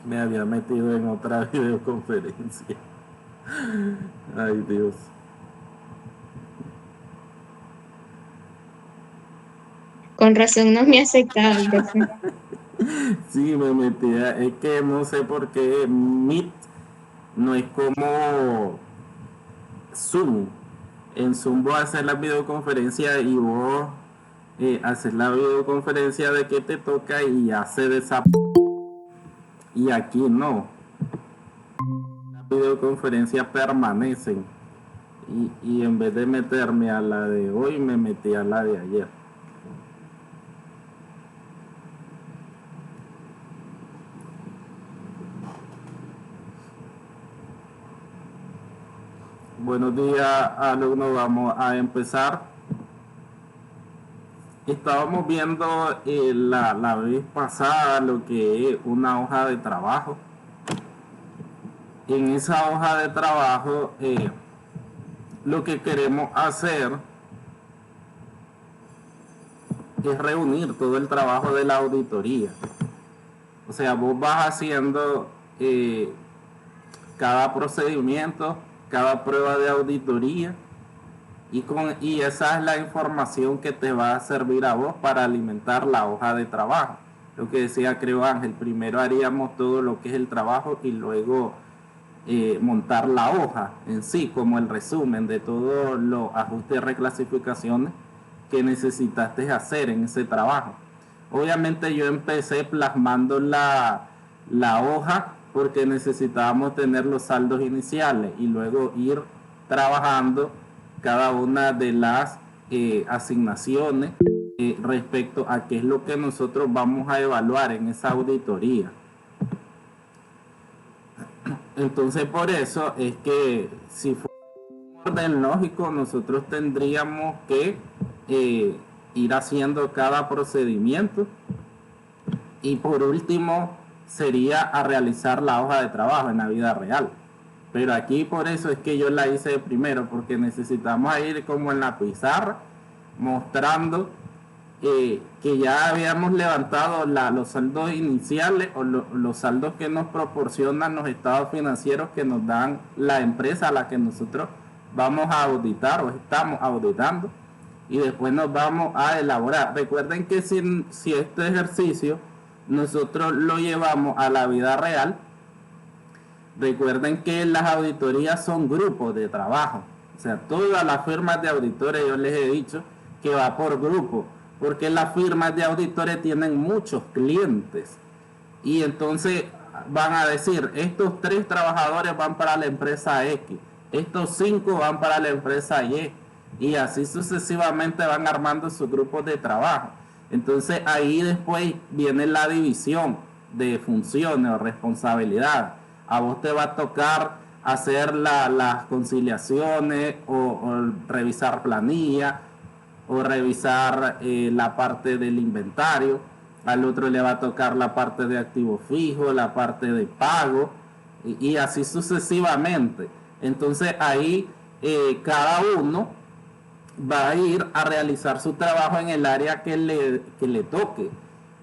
Me había metido en otra videoconferencia. Ay, Dios. Con razón no me aceptaba, profe. Sí, me metía. Es que no sé por qué Meet no es como Zoom. En Zoom vos haces la videoconferencia y vos haces la videoconferencia de que te toca y hace esa. Y aquí no. Las videoconferencias permanecen. Y en vez de meterme a la de hoy, me metí a la de ayer. Buenos días, alumnos. Vamos a empezar. Estábamos viendo la vez pasada lo que es una hoja de trabajo. En esa hoja de trabajo, lo que queremos hacer es reunir todo el trabajo de la auditoría. O sea, vos vas haciendo cada procedimiento, cada prueba de auditoría y esa es la información que te va a servir a vos para alimentar la hoja de trabajo. Lo que decía, creo, Ángel, primero haríamos todo lo que es el trabajo y luego montar la hoja en sí, como el resumen de todos los ajustes y reclasificaciones que necesitaste hacer en ese trabajo. Obviamente yo empecé plasmando la hoja porque necesitábamos tener los saldos iniciales y luego ir trabajando cada una de las asignaciones respecto a qué es lo que nosotros vamos a evaluar en esa auditoría. Entonces por eso es que si fuera un orden lógico nosotros tendríamos que ir haciendo cada procedimiento y por último sería a realizar la hoja de trabajo en la vida real. Pero aquí por eso es que yo la hice de primero, porque necesitamos ir como en la pizarra mostrando que ya habíamos levantado los saldos iniciales o los saldos que nos proporcionan los estados financieros que nos dan la empresa a la que nosotros vamos a auditar o estamos auditando y después nos vamos a elaborar. Recuerden que si este ejercicio nosotros lo llevamos a la vida real, recuerden que las auditorías son grupos de trabajo. O sea, todas las firmas de auditores, yo les he dicho que va por grupo, porque las firmas de auditores tienen muchos clientes. Y entonces van a decir, estos 3 trabajadores van para la empresa X, estos 5 van para la empresa Y, y así sucesivamente van armando sus grupos de trabajo. Entonces ahí después viene la división de funciones o responsabilidades. A vos te va a tocar hacer las conciliaciones o revisar planilla o revisar la parte del inventario. Al otro le va a tocar la parte de activo fijo, la parte de pago y así sucesivamente. Entonces ahí cada uno va a ir a realizar su trabajo en el área que le toque.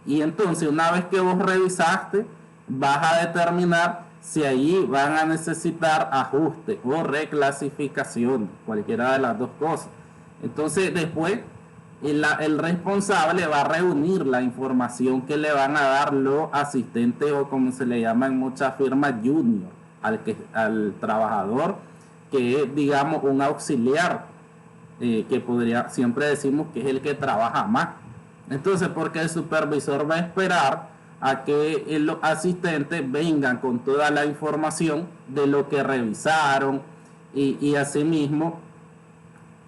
Y entonces una vez que vos revisaste, vas a determinar si allí van a necesitar ajuste o reclasificación, cualquiera de las dos cosas. Entonces después el responsable va a reunir la información que le van a dar los asistentes o como se le llama en muchas firmas junior al trabajador que es digamos un auxiliar que podría, siempre decimos que es el que trabaja más. Entonces, porque el supervisor va a esperar a que los asistentes vengan con toda la información de lo que revisaron y asimismo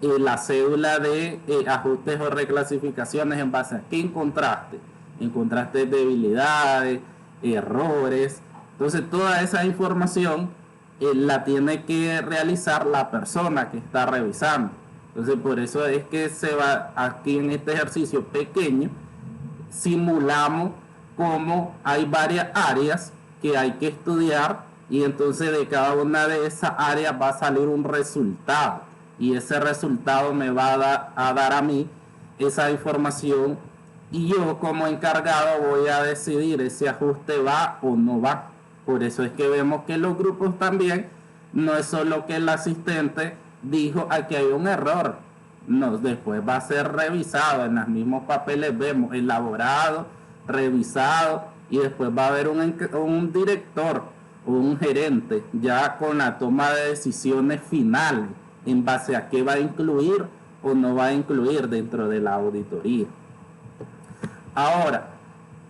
la cédula de ajustes o reclasificaciones en base a qué encontraste. Encontraste debilidades, errores. Entonces, toda esa información la tiene que realizar la persona que está revisando. Entonces, por eso es que se va aquí en este ejercicio pequeño, simulamos cómo hay varias áreas que hay que estudiar y entonces de cada una de esas áreas va a salir un resultado y ese resultado me va a dar a mí esa información y yo como encargado voy a decidir ese ajuste va o no va. Por eso es que vemos que los grupos también, no es solo que el asistente dijo aquí hay un error, no, después va a ser revisado, en los mismos papeles vemos elaborado, revisado, y después va a haber un director o un gerente ya con la toma de decisiones finales en base a qué va a incluir o no va a incluir dentro de la auditoría. Ahora,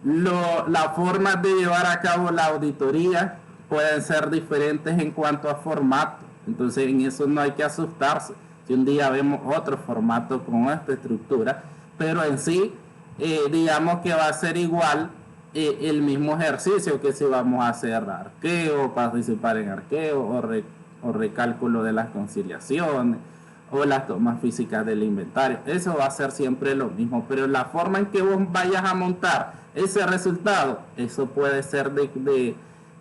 las formas de llevar a cabo la auditoría pueden ser diferentes en cuanto a formato. Entonces, en eso no hay que asustarse. Si un día vemos otro formato con esta estructura, pero en sí, digamos que va a ser igual el mismo ejercicio que si vamos a hacer arqueo, participar en arqueo o recálculo de las conciliaciones o las tomas físicas del inventario. Eso va a ser siempre lo mismo, pero la forma en que vos vayas a montar ese resultado, eso puede ser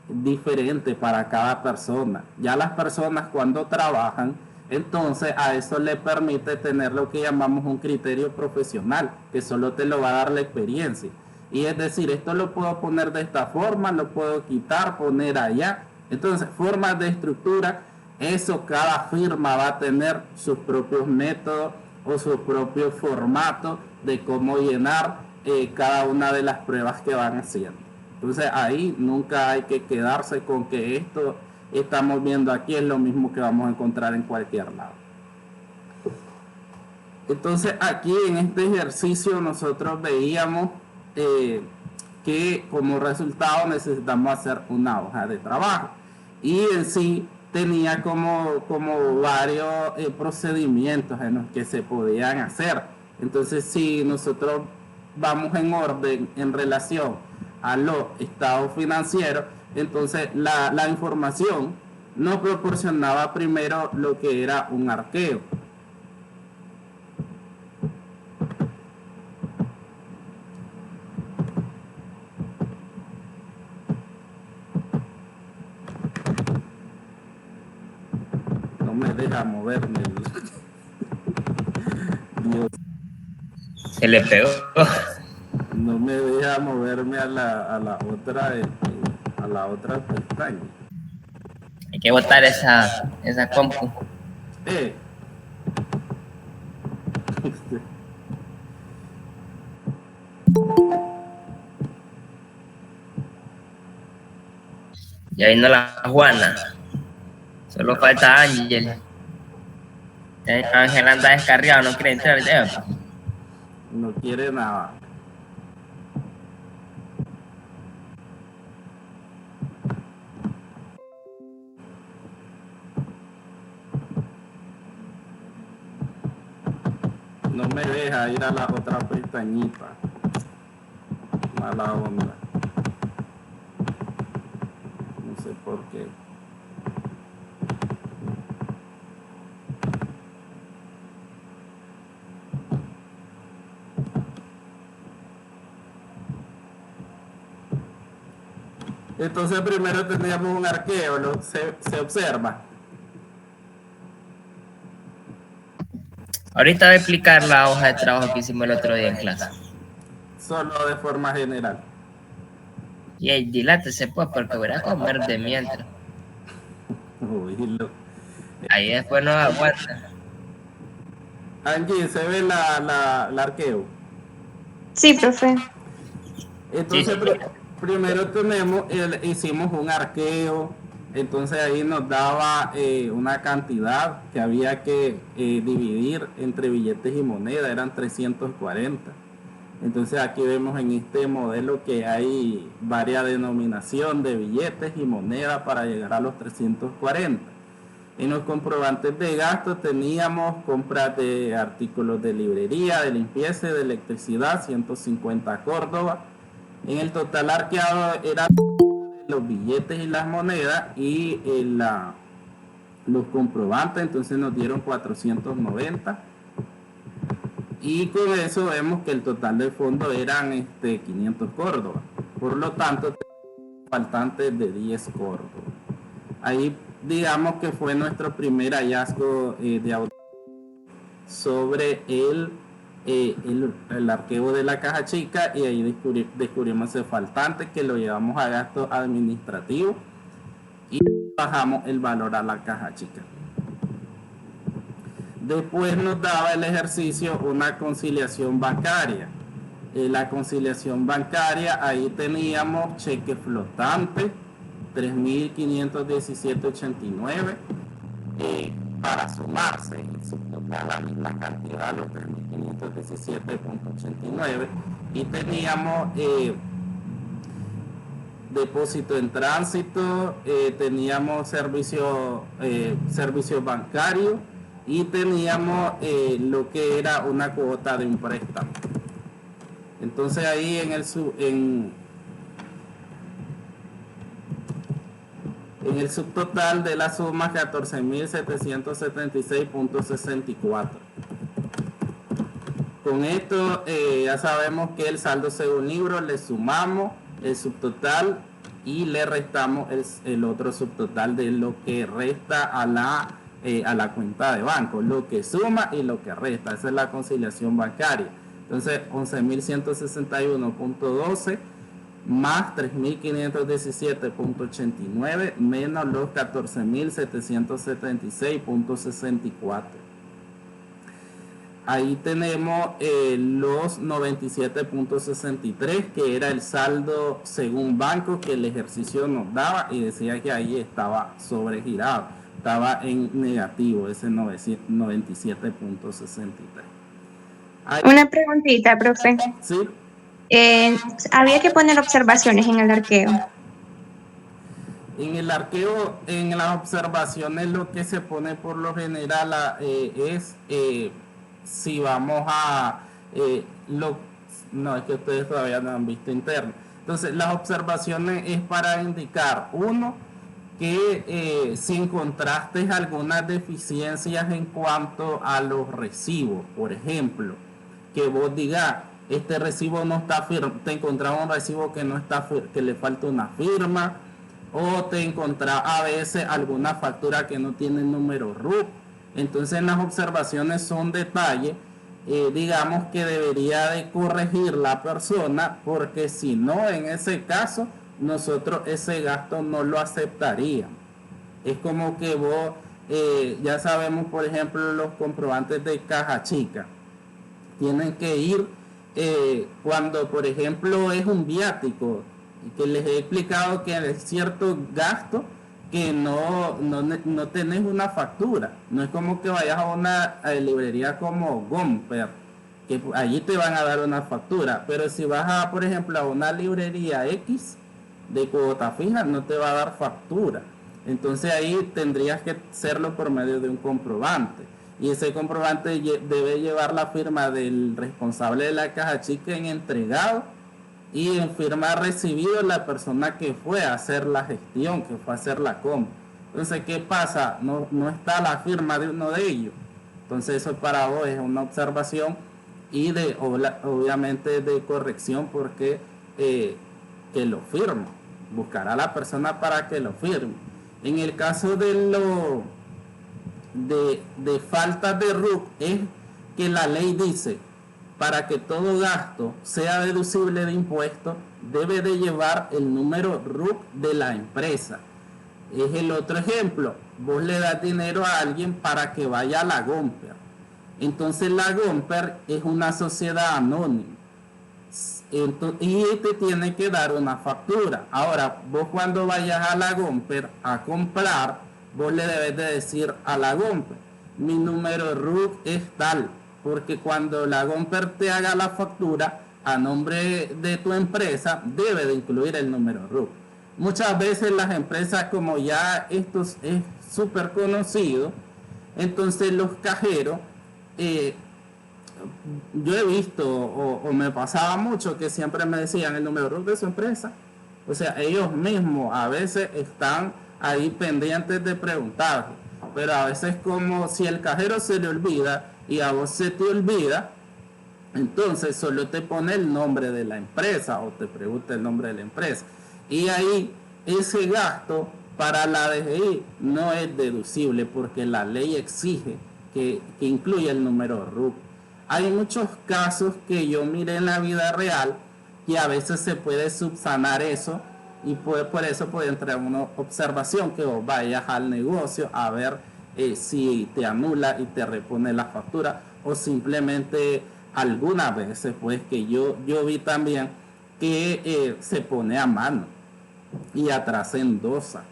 diferente para cada persona. Ya las personas cuando trabajan, entonces a eso le permite tener lo que llamamos un criterio profesional, que solo te lo va a dar la experiencia. Y es decir, esto lo puedo poner de esta forma, lo puedo quitar, poner allá. Entonces, formas de estructura, eso cada firma va a tener sus propios métodos o su propio formato de cómo llenar cada una de las pruebas que van haciendo. Entonces ahí nunca hay que quedarse con que esto estamos viendo aquí es lo mismo que vamos a encontrar en cualquier lado. Entonces aquí en este ejercicio nosotros veíamos que como resultado necesitamos hacer una hoja de trabajo, y en sí tenía como varios procedimientos en los que se podían hacer. Entonces si nosotros vamos en orden en relación a los estados financieros, entonces la información nos proporcionaba primero lo que era un arqueo. No me deja moverme. Dios. Se le pegó. No me deja moverme a la otra pestaña. Hay que botar esa compu. Ya vino la Juana. Solo falta Ángel. Ángel anda descarriado, no quiere entrar. No quiere nada. No me deja ir a la otra pestañita. Mala onda. No sé por qué. Entonces primero tendríamos un arqueo, se observa. Ahorita voy a explicar la hoja de trabajo que hicimos el otro día en clase. Solo de forma general. Y ahí dilátese pues, porque voy a comer de mientras. Uy, Ahí después no aguanta. Angie, ¿se ve la arqueo? Sí, profe. Entonces Sí. primero hicimos un arqueo. Entonces ahí nos daba una cantidad que había que dividir entre billetes y moneda, eran 340. Entonces aquí vemos en este modelo que hay varias denominación de billetes y moneda para llegar a los 340. En los comprobantes de gasto teníamos compras de artículos de librería, de limpieza, de electricidad, 150 Córdoba. En el total arqueado era los billetes y las monedas y los comprobantes, entonces nos dieron 490, y con eso vemos que el total del fondo eran 500 Córdoba, por lo tanto faltantes de 10 Córdoba. Ahí digamos que fue nuestro primer hallazgo de auditoría sobre el el archivo de la caja chica y ahí descubrimos ese faltante que lo llevamos a gasto administrativo y bajamos el valor a la caja chica. Después nos daba el ejercicio una conciliación bancaria. La conciliación bancaria, ahí teníamos cheque flotante 3.517.89 para sumarse en su total la misma cantidad, los 3.517.89, y teníamos depósito en tránsito, teníamos servicio bancario y teníamos lo que era una cuota de un préstamo. Entonces ahí en el subtotal de la suma 14.776.64. Con esto ya sabemos que el saldo según libro le sumamos el subtotal y le restamos el otro subtotal de lo que resta a la cuenta de banco, lo que suma y lo que resta. Esa es la conciliación bancaria. Entonces 11.161.12 más 3.517.89 menos los 14.776.64. Ahí tenemos los 97.63, que era el saldo según banco que el ejercicio nos daba, y decía que ahí estaba sobregirado, estaba en negativo ese 97.63. Una preguntita, profe. Sí. Había que poner observaciones en el arqueo. En el arqueo, en las observaciones, lo que se pone por lo general es si vamos a no, es que ustedes todavía no han visto interno. Entonces las observaciones es para indicar, uno, que si encontraste algunas deficiencias en cuanto a los recibos, por ejemplo, que vos digas, este recibo no está firmado, te encontrás un recibo que no está, que le falta una firma, o te encontrás a veces alguna factura que no tiene número RUC. Entonces las observaciones son detalles, digamos, que debería de corregir la persona, porque si no, en ese caso, nosotros ese gasto no lo aceptaríamos. Es como que vos, ya sabemos, por ejemplo, los comprobantes de caja chica, tienen que ir cuando, por ejemplo, es un viático, que les he explicado que hay cierto gasto que no tenés una factura. No es como que vayas a una librería como Gomper, que allí te van a dar una factura, pero si vas a, por ejemplo, a una librería X de cuota fija, no te va a dar factura. Entonces ahí tendrías que hacerlo por medio de un comprobante, y ese comprobante debe llevar la firma del responsable de la caja chica en entregado y en firma recibido la persona que fue a hacer la gestión, que fue a hacer la compra. Entonces, ¿qué pasa? No está la firma de uno de ellos. Entonces eso para vos es una observación y obviamente de corrección, porque que lo firme, buscará a la persona para que lo firme. En el caso de falta de RUC, es que la ley dice, para que todo gasto sea deducible de impuestos, debe de llevar el número RUC de la empresa. Es el otro ejemplo. Vos le das dinero a alguien para que vaya a la Gomper. Entonces la Gomper es una sociedad anónima. Y te tiene que dar una factura. Ahora, vos cuando vayas a la Gomper a comprar, vos le debes de decir a la Gomper, mi número RUC es tal, porque cuando la Gomper te haga la factura a nombre de tu empresa, debe de incluir el número RUC. Muchas veces las empresas, como ya esto es súper conocido, entonces los cajeros, yo he visto, o me pasaba mucho, que siempre me decían el número RUC de su empresa. O sea, ellos mismos a veces están ahí pendientes de preguntar, pero a veces, como si el cajero se le olvida y a vos se te olvida, entonces solo te pone el nombre de la empresa o te pregunta el nombre de la empresa, y ahí ese gasto para la DGI no es deducible, porque la ley exige que incluya el número RUC. Hay muchos casos que yo miré en la vida real y a veces se puede subsanar eso y por eso puede entrar una observación que vos vayas al negocio a ver si te anula y te repone la factura, o simplemente algunas veces pues que yo vi también que se pone a mano y atrás endosa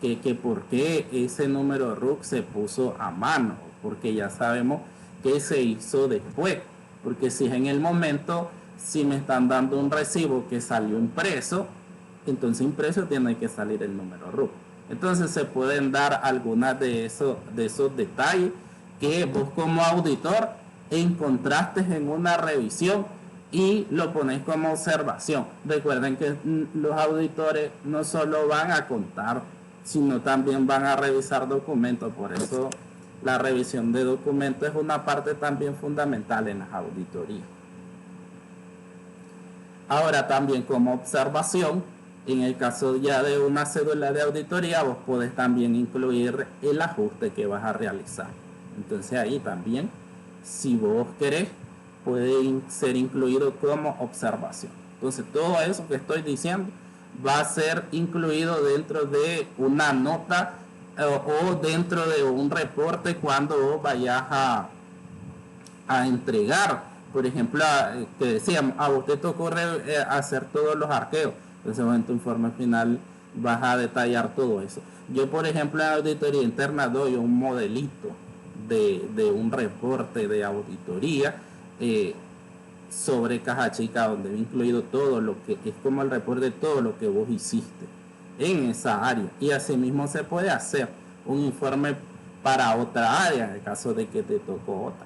que por qué ese número RUC se puso a mano, porque ya sabemos que se hizo después, porque si es en el momento, si me están dando un recibo que salió impreso, entonces impreso tiene que salir el número RUC. Entonces se pueden dar algunas de esos detalles que vos como auditor encontraste en una revisión y lo ponéis como observación. Recuerden que los auditores no solo van a contar, sino también van a revisar documentos. Por eso la revisión de documentos es una parte también fundamental en las auditorías. Ahora también como observación, en el caso ya de una cédula de auditoría, vos podés también incluir el ajuste que vas a realizar. Entonces ahí también, si vos querés, puede ser incluido como observación. Entonces todo eso que estoy diciendo va a ser incluido dentro de una nota o dentro de un reporte cuando vos vayas a entregar. Por ejemplo, que decíamos, a vos te ocurre hacer todos los arqueos. Entonces en tu informe final vas a detallar todo eso. Yo, por ejemplo, en auditoría interna doy un modelito de un reporte de auditoría sobre caja chica, donde he incluido todo lo que es como el reporte de todo lo que vos hiciste en esa área, y asimismo se puede hacer un informe para otra área en el caso de que te tocó otra.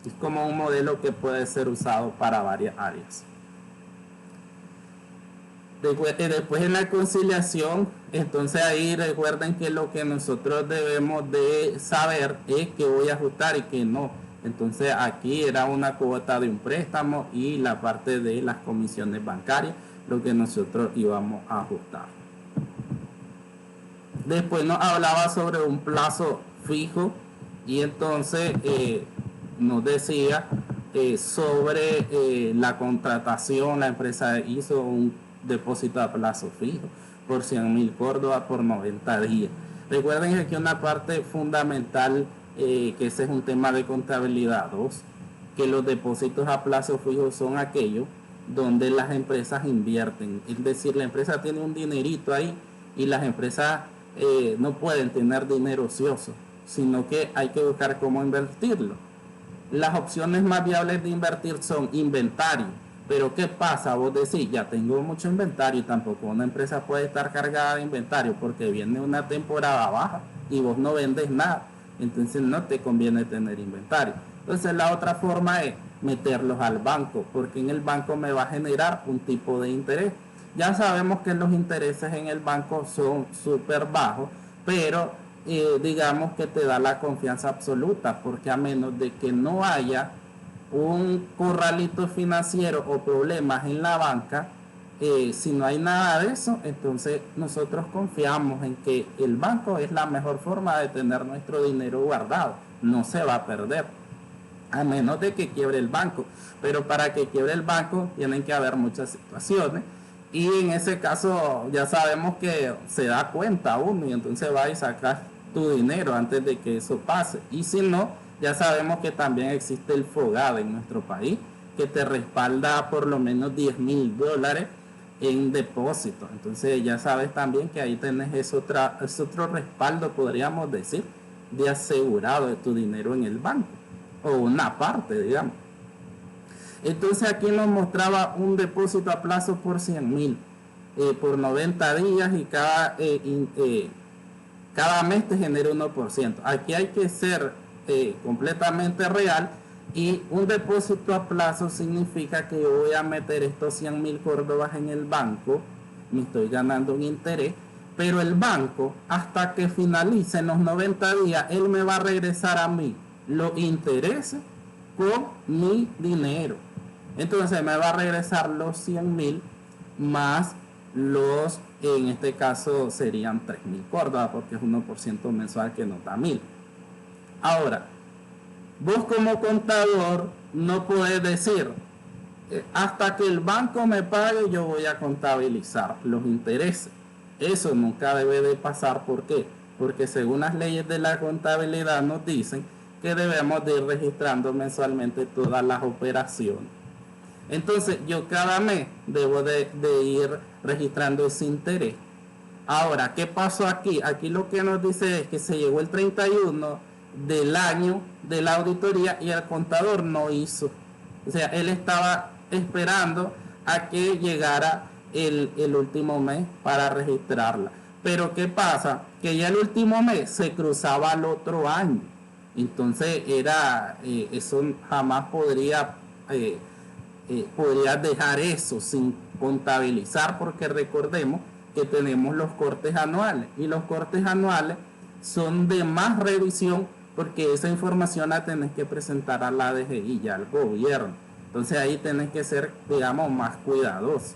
Es como un modelo que puede ser usado para varias áreas. Después en la conciliación, entonces ahí recuerden que lo que nosotros debemos de saber es que voy a ajustar y que no. Entonces aquí era una cuota de un préstamo y la parte de las comisiones bancarias, lo que nosotros íbamos a ajustar. Después nos hablaba sobre un plazo fijo y entonces nos decía sobre la contratación. La empresa hizo un depósito a plazo fijo por 100.000 córdobas por 90 días. Recuerden que aquí una parte fundamental, que ese es un tema de contabilidad 2, que los depósitos a plazo fijo son aquellos donde las empresas invierten. Es decir, la empresa tiene un dinerito ahí y las empresas no pueden tener dinero ocioso, sino que hay que buscar cómo invertirlo. Las opciones más viables de invertir son inventario. Pero ¿qué pasa? Vos decís, ya tengo mucho inventario, y tampoco una empresa puede estar cargada de inventario porque viene una temporada baja y vos no vendes nada. Entonces no te conviene tener inventario. Entonces la otra forma es meterlos al banco, porque en el banco me va a generar un tipo de interés. Ya sabemos que los intereses en el banco son súper bajos, pero digamos que te da la confianza absoluta, porque a menos de que no haya un corralito financiero o problemas en la banca, si no hay nada de eso, entonces nosotros confiamos en que el banco es la mejor forma de tener nuestro dinero guardado, no se va a perder, a menos de que quiebre el banco. Pero para que quiebre el banco tienen que haber muchas situaciones, y en ese caso ya sabemos que se da cuenta uno y entonces va y saca tu dinero antes de que eso pase. Y si no, ya sabemos que también existe el FOGADE en nuestro país, que te respalda por lo menos $10.000 en depósito. Entonces ya sabes también que ahí tenés es otro respaldo, podríamos decir, de asegurado de tu dinero en el banco, o una parte, digamos. Entonces aquí nos mostraba un depósito a plazo por 100.000 por 90 días y cada mes te genera 1%. Aquí hay que ser completamente real, y un depósito a plazo significa que yo voy a meter estos 100.000 córdobas en el banco, me estoy ganando un interés, pero el banco, hasta que finalicen los 90 días, él me va a regresar a mí los intereses con mi dinero. Entonces me va a regresar los 100.000 más los, en este caso serían 3.000 córdobas, porque es 1% mensual que no da 1.000. Ahora, Vos como contador no podés decir, hasta que el banco me pague yo voy a contabilizar los intereses. Eso nunca debe de pasar. ¿Por qué? Porque según las leyes de la contabilidad nos dicen que debemos de ir registrando mensualmente todas las operaciones. Entonces yo cada mes debo de ir registrando ese interés. Ahora, ¿qué pasó aquí? Aquí lo que nos dice es que se llegó el 31 del año de la auditoría y el contador no hizo. O sea, él estaba esperando a que llegara el último mes para registrarla. Pero ¿qué pasa? Que ya el último mes se cruzaba al otro año. Entonces eso jamás podría dejar eso sin contabilizar, porque recordemos que tenemos los cortes anuales y los cortes anuales son de más revisión porque esa información la tenés que presentar a la DGI y al gobierno. Entonces ahí tenés que ser, digamos, más cuidadosos.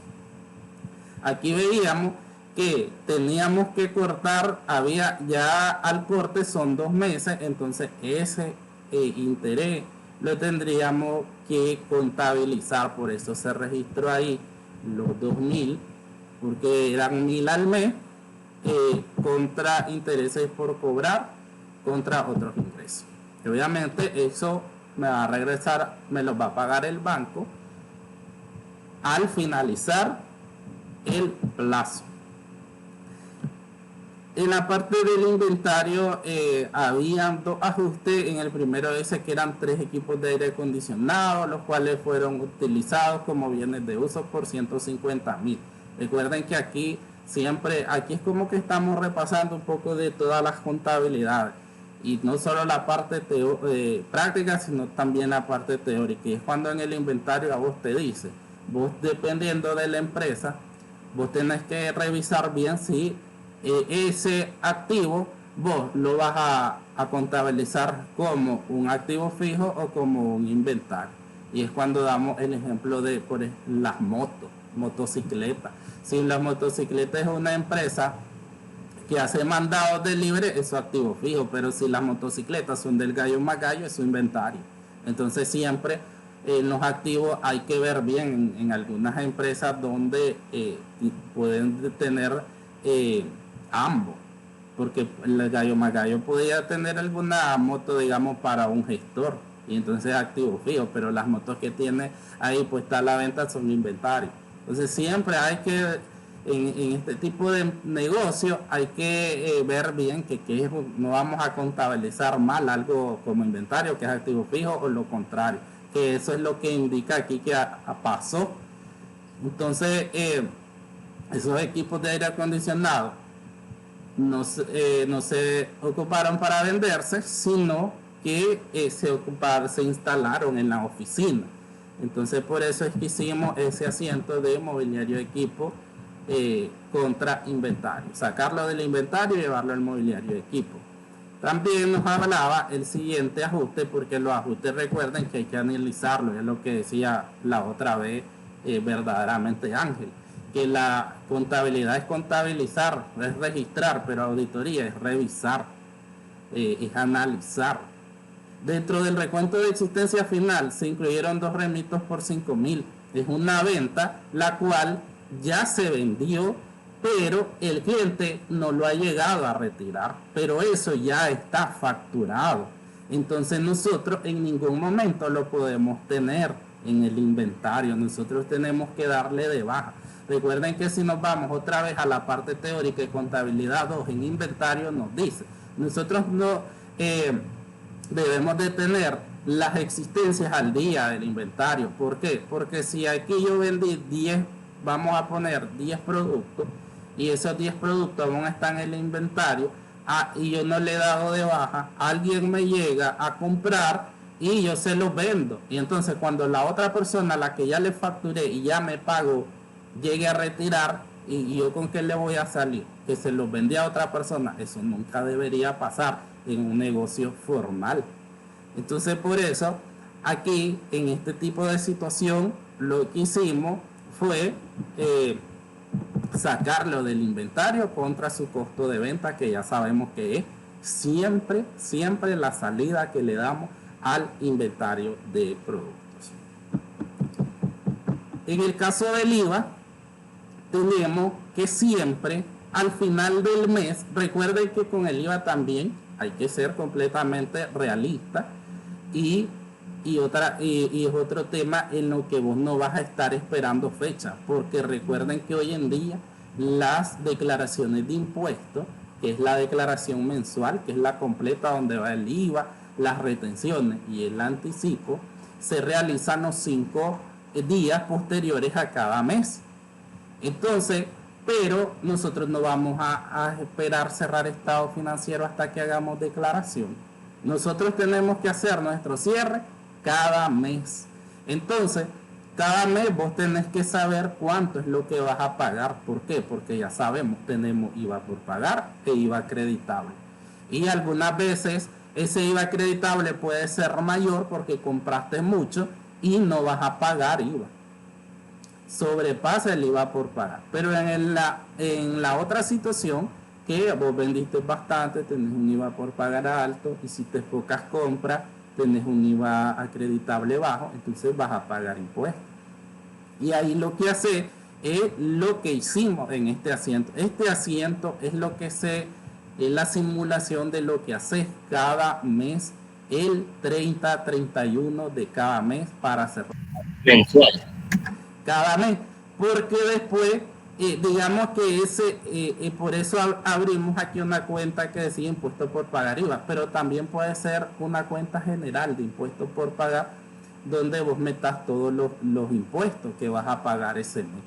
Aquí veíamos que teníamos que cortar, había ya al corte son 2 meses, entonces ese interés lo tendríamos que contabilizar. Por eso se registró ahí los 2.000, porque eran 1.000 al mes, contra intereses por cobrar, contra otros ingresos. Y obviamente eso me va a regresar, me los va a pagar el banco al finalizar el plazo. En la parte del inventario habían 2 ajustes. En el primero dice que eran 3 equipos de aire acondicionado, los cuales fueron utilizados como bienes de uso por 150.000. Recuerden que aquí es como que estamos repasando un poco de todas las contabilidades, y no solo la parte práctica, sino también la parte teórica. Y es cuando en el inventario a vos te dice, vos dependiendo de la empresa, vos tenés que revisar bien si ese activo vos lo vas a contabilizar como un activo fijo o como un inventario. Y es cuando damos el ejemplo de las motocicletas. Si la motocicleta es una empresa que hace mandados de libre, es su activo fijo, pero si las motocicletas son del gallo más gallo, es su inventario. Entonces siempre en los activos hay que ver bien. En algunas empresas donde pueden tener ambos, porque el gallo más gallo podría tener alguna moto, digamos, para un gestor, y entonces activo fijo, pero las motos que tiene ahí puesta a la venta son inventario. Entonces siempre hay que, en este tipo de negocio, hay que ver bien que no vamos a contabilizar mal algo como inventario, que es activo fijo, o lo contrario, que eso es lo que indica aquí que pasó. Entonces esos equipos de aire acondicionado no se ocuparon para venderse, sino que se instalaron en la oficina. Entonces por eso es que hicimos ese asiento de mobiliario de equipo contra inventario, sacarlo del inventario y llevarlo al mobiliario de equipo. También nos hablaba el siguiente ajuste, porque los ajustes, recuerden que hay que analizarlo, es lo que decía la otra vez verdaderamente Ángel, que la contabilidad es contabilizar, es registrar, pero auditoría es revisar, es analizar. Dentro del recuento de existencia final se incluyeron 2 remitos por 5.000. Es una venta la cual ya se vendió, pero el cliente no lo ha llegado a retirar, pero eso ya está facturado. Entonces nosotros en ningún momento lo podemos tener en el inventario, nosotros tenemos que darle de baja. Recuerden que si nos vamos otra vez a la parte teórica de contabilidad 2 en inventario, nos dice, nosotros no debemos de tener las existencias al día del inventario. ¿Por qué? Porque si aquí yo vendí 10, vamos a poner 10 productos, y esos 10 productos aún están en el inventario, y yo no le he dado de baja, alguien me llega a comprar y yo se los vendo. Y entonces cuando la otra persona, la que ya le facturé y ya me pagó, llegue a retirar, y yo con qué le voy a salir, que se los vendí a otra persona, eso nunca debería pasar en un negocio formal. Entonces por eso aquí en este tipo de situación lo que hicimos fue sacarlo del inventario contra su costo de venta, que ya sabemos que es siempre la salida que le damos al inventario de productos. En el caso del IVA, tenemos que siempre al final del mes, recuerden que con el IVA también hay que ser completamente realista y es otro tema en lo que vos no vas a estar esperando fecha, porque recuerden que hoy en día las declaraciones de impuestos, que es la declaración mensual, que es la completa donde va el IVA, las retenciones y el anticipo, se realizan los 5 días posteriores a cada mes. Entonces, pero nosotros no vamos a esperar cerrar estado financiero hasta que hagamos declaración. Nosotros tenemos que hacer nuestro cierre cada mes. Entonces, cada mes vos tenés que saber cuánto es lo que vas a pagar. ¿Por qué? Porque ya sabemos, tenemos IVA por pagar e IVA acreditable. Y algunas veces ese IVA acreditable puede ser mayor porque compraste mucho y no vas a pagar IVA. Sobrepasa el IVA por pagar. Pero en la otra situación, que vos vendiste bastante, tenés un IVA por pagar alto, hiciste pocas compras, tenés un IVA acreditable bajo, entonces vas a pagar impuestos. Y ahí lo que hace es lo que hicimos en este asiento. Este asiento es lo que es la simulación de lo que haces cada mes, el 30-31 de cada mes para cerrar. Mensual. Cada mes, porque después digamos que por eso abrimos aquí una cuenta que decía impuesto por pagar IVA, pero también puede ser una cuenta general de impuestos por pagar donde vos metas todos los impuestos que vas a pagar ese mes.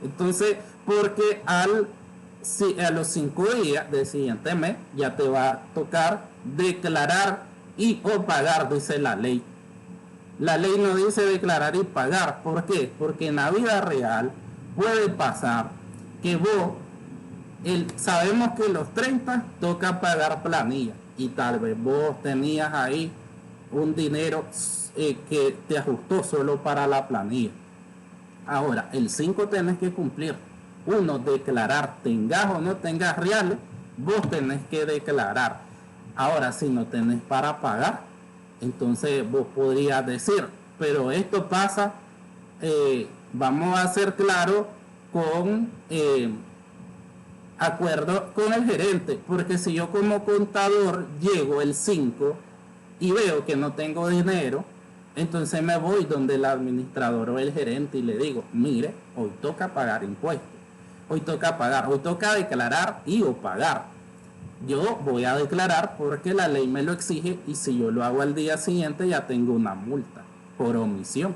Entonces, porque a los 5 días del siguiente mes ya te va a tocar declarar y o pagar, dice la ley. La ley no dice declarar y pagar. ¿Por qué? Porque en la vida real puede pasar que vos, sabemos que los 30 toca pagar planilla y tal vez vos tenías ahí un dinero que te ajustó solo para la planilla. Ahora, el 5 tenés que cumplir. Uno, declarar, tengas o no tengas reales, vos tenés que declarar. Ahora, si no tenés para pagar, entonces vos podrías decir, pero esto pasa, vamos a ser claros con acuerdo con el gerente, porque si yo como contador llego el 5 y veo que no tengo dinero, entonces me voy donde el administrador o el gerente y le digo, mire, hoy toca pagar impuestos, hoy toca pagar, hoy toca declarar y o pagar. Yo voy a declarar porque la ley me lo exige y si yo lo hago al día siguiente ya tengo una multa por omisión.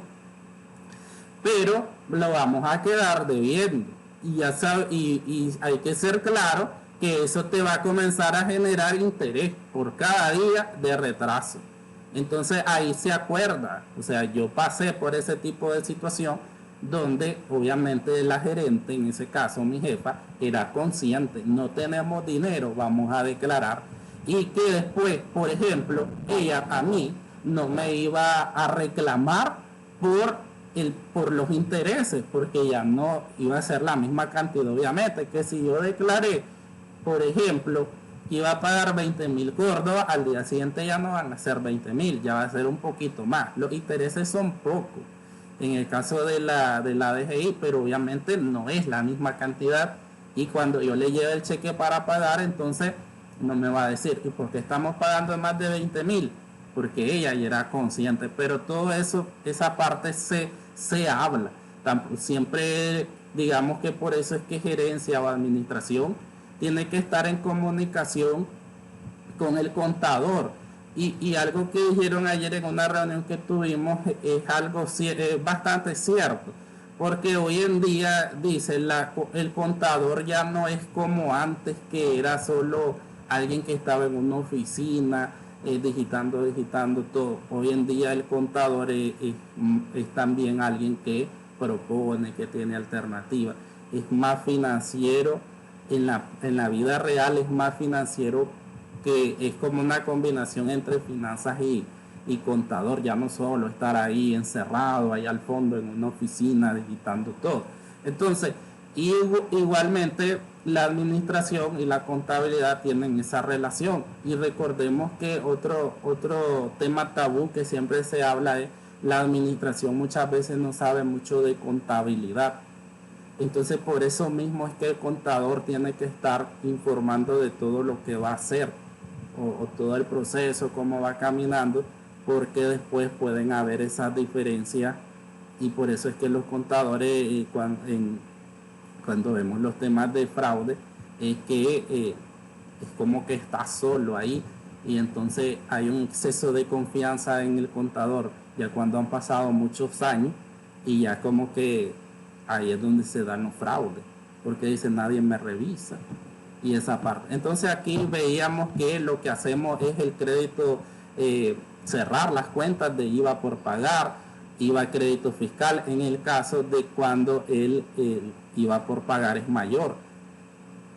Pero lo vamos a quedar debiendo y ya sabe, y hay que ser claro que eso te va a comenzar a generar interés por cada día de retraso. Entonces ahí se acuerda, o sea, yo pasé por ese tipo de situación donde obviamente la gerente, en ese caso mi jefa, era consciente, no tenemos dinero, vamos a declarar, y que después, por ejemplo, ella a mí no me iba a reclamar por los intereses, porque ya no iba a ser la misma cantidad, obviamente, que si yo declaré, por ejemplo, que iba a pagar 20.000 Córdoba, al día siguiente ya no van a ser 20.000, ya va a ser un poquito más, los intereses son pocos en el caso de la DGI, pero obviamente no es la misma cantidad y cuando yo le lleve el cheque para pagar, entonces no me va a decir, ¿y por qué estamos pagando más de 20.000? Porque ella ya era consciente, pero todo eso, esa parte se habla, siempre digamos que por eso es que gerencia o administración tiene que estar en comunicación con el contador. Y algo que dijeron ayer en una reunión que tuvimos es algo bastante cierto, porque hoy en día, dice, el contador ya no es como antes, que era solo alguien que estaba en una oficina digitando todo. Hoy en día el contador es también alguien que propone, que tiene alternativas, es más financiero, en la vida real es más financiero, que es como una combinación entre finanzas y contador, ya no solo estar ahí encerrado, ahí al fondo en una oficina digitando todo. Entonces, Y igualmente la administración y la contabilidad tienen esa relación. Y recordemos que otro tema tabú que siempre se habla es la administración muchas veces no sabe mucho de contabilidad. Entonces por eso mismo es que el contador tiene que estar informando de todo lo que va a hacer o todo el proceso, cómo va caminando, porque después pueden haber esas diferencias y por eso es que los contadores cuando vemos los temas de fraude es que es como que está solo ahí y entonces hay un exceso de confianza en el contador ya cuando han pasado muchos años y ya como que ahí es donde se dan los fraudes porque dice nadie me revisa y esa parte. Entonces aquí veíamos que lo que hacemos es el crédito, cerrar las cuentas de IVA por pagar, IVA crédito fiscal en el caso de cuando el IVA por pagar es mayor.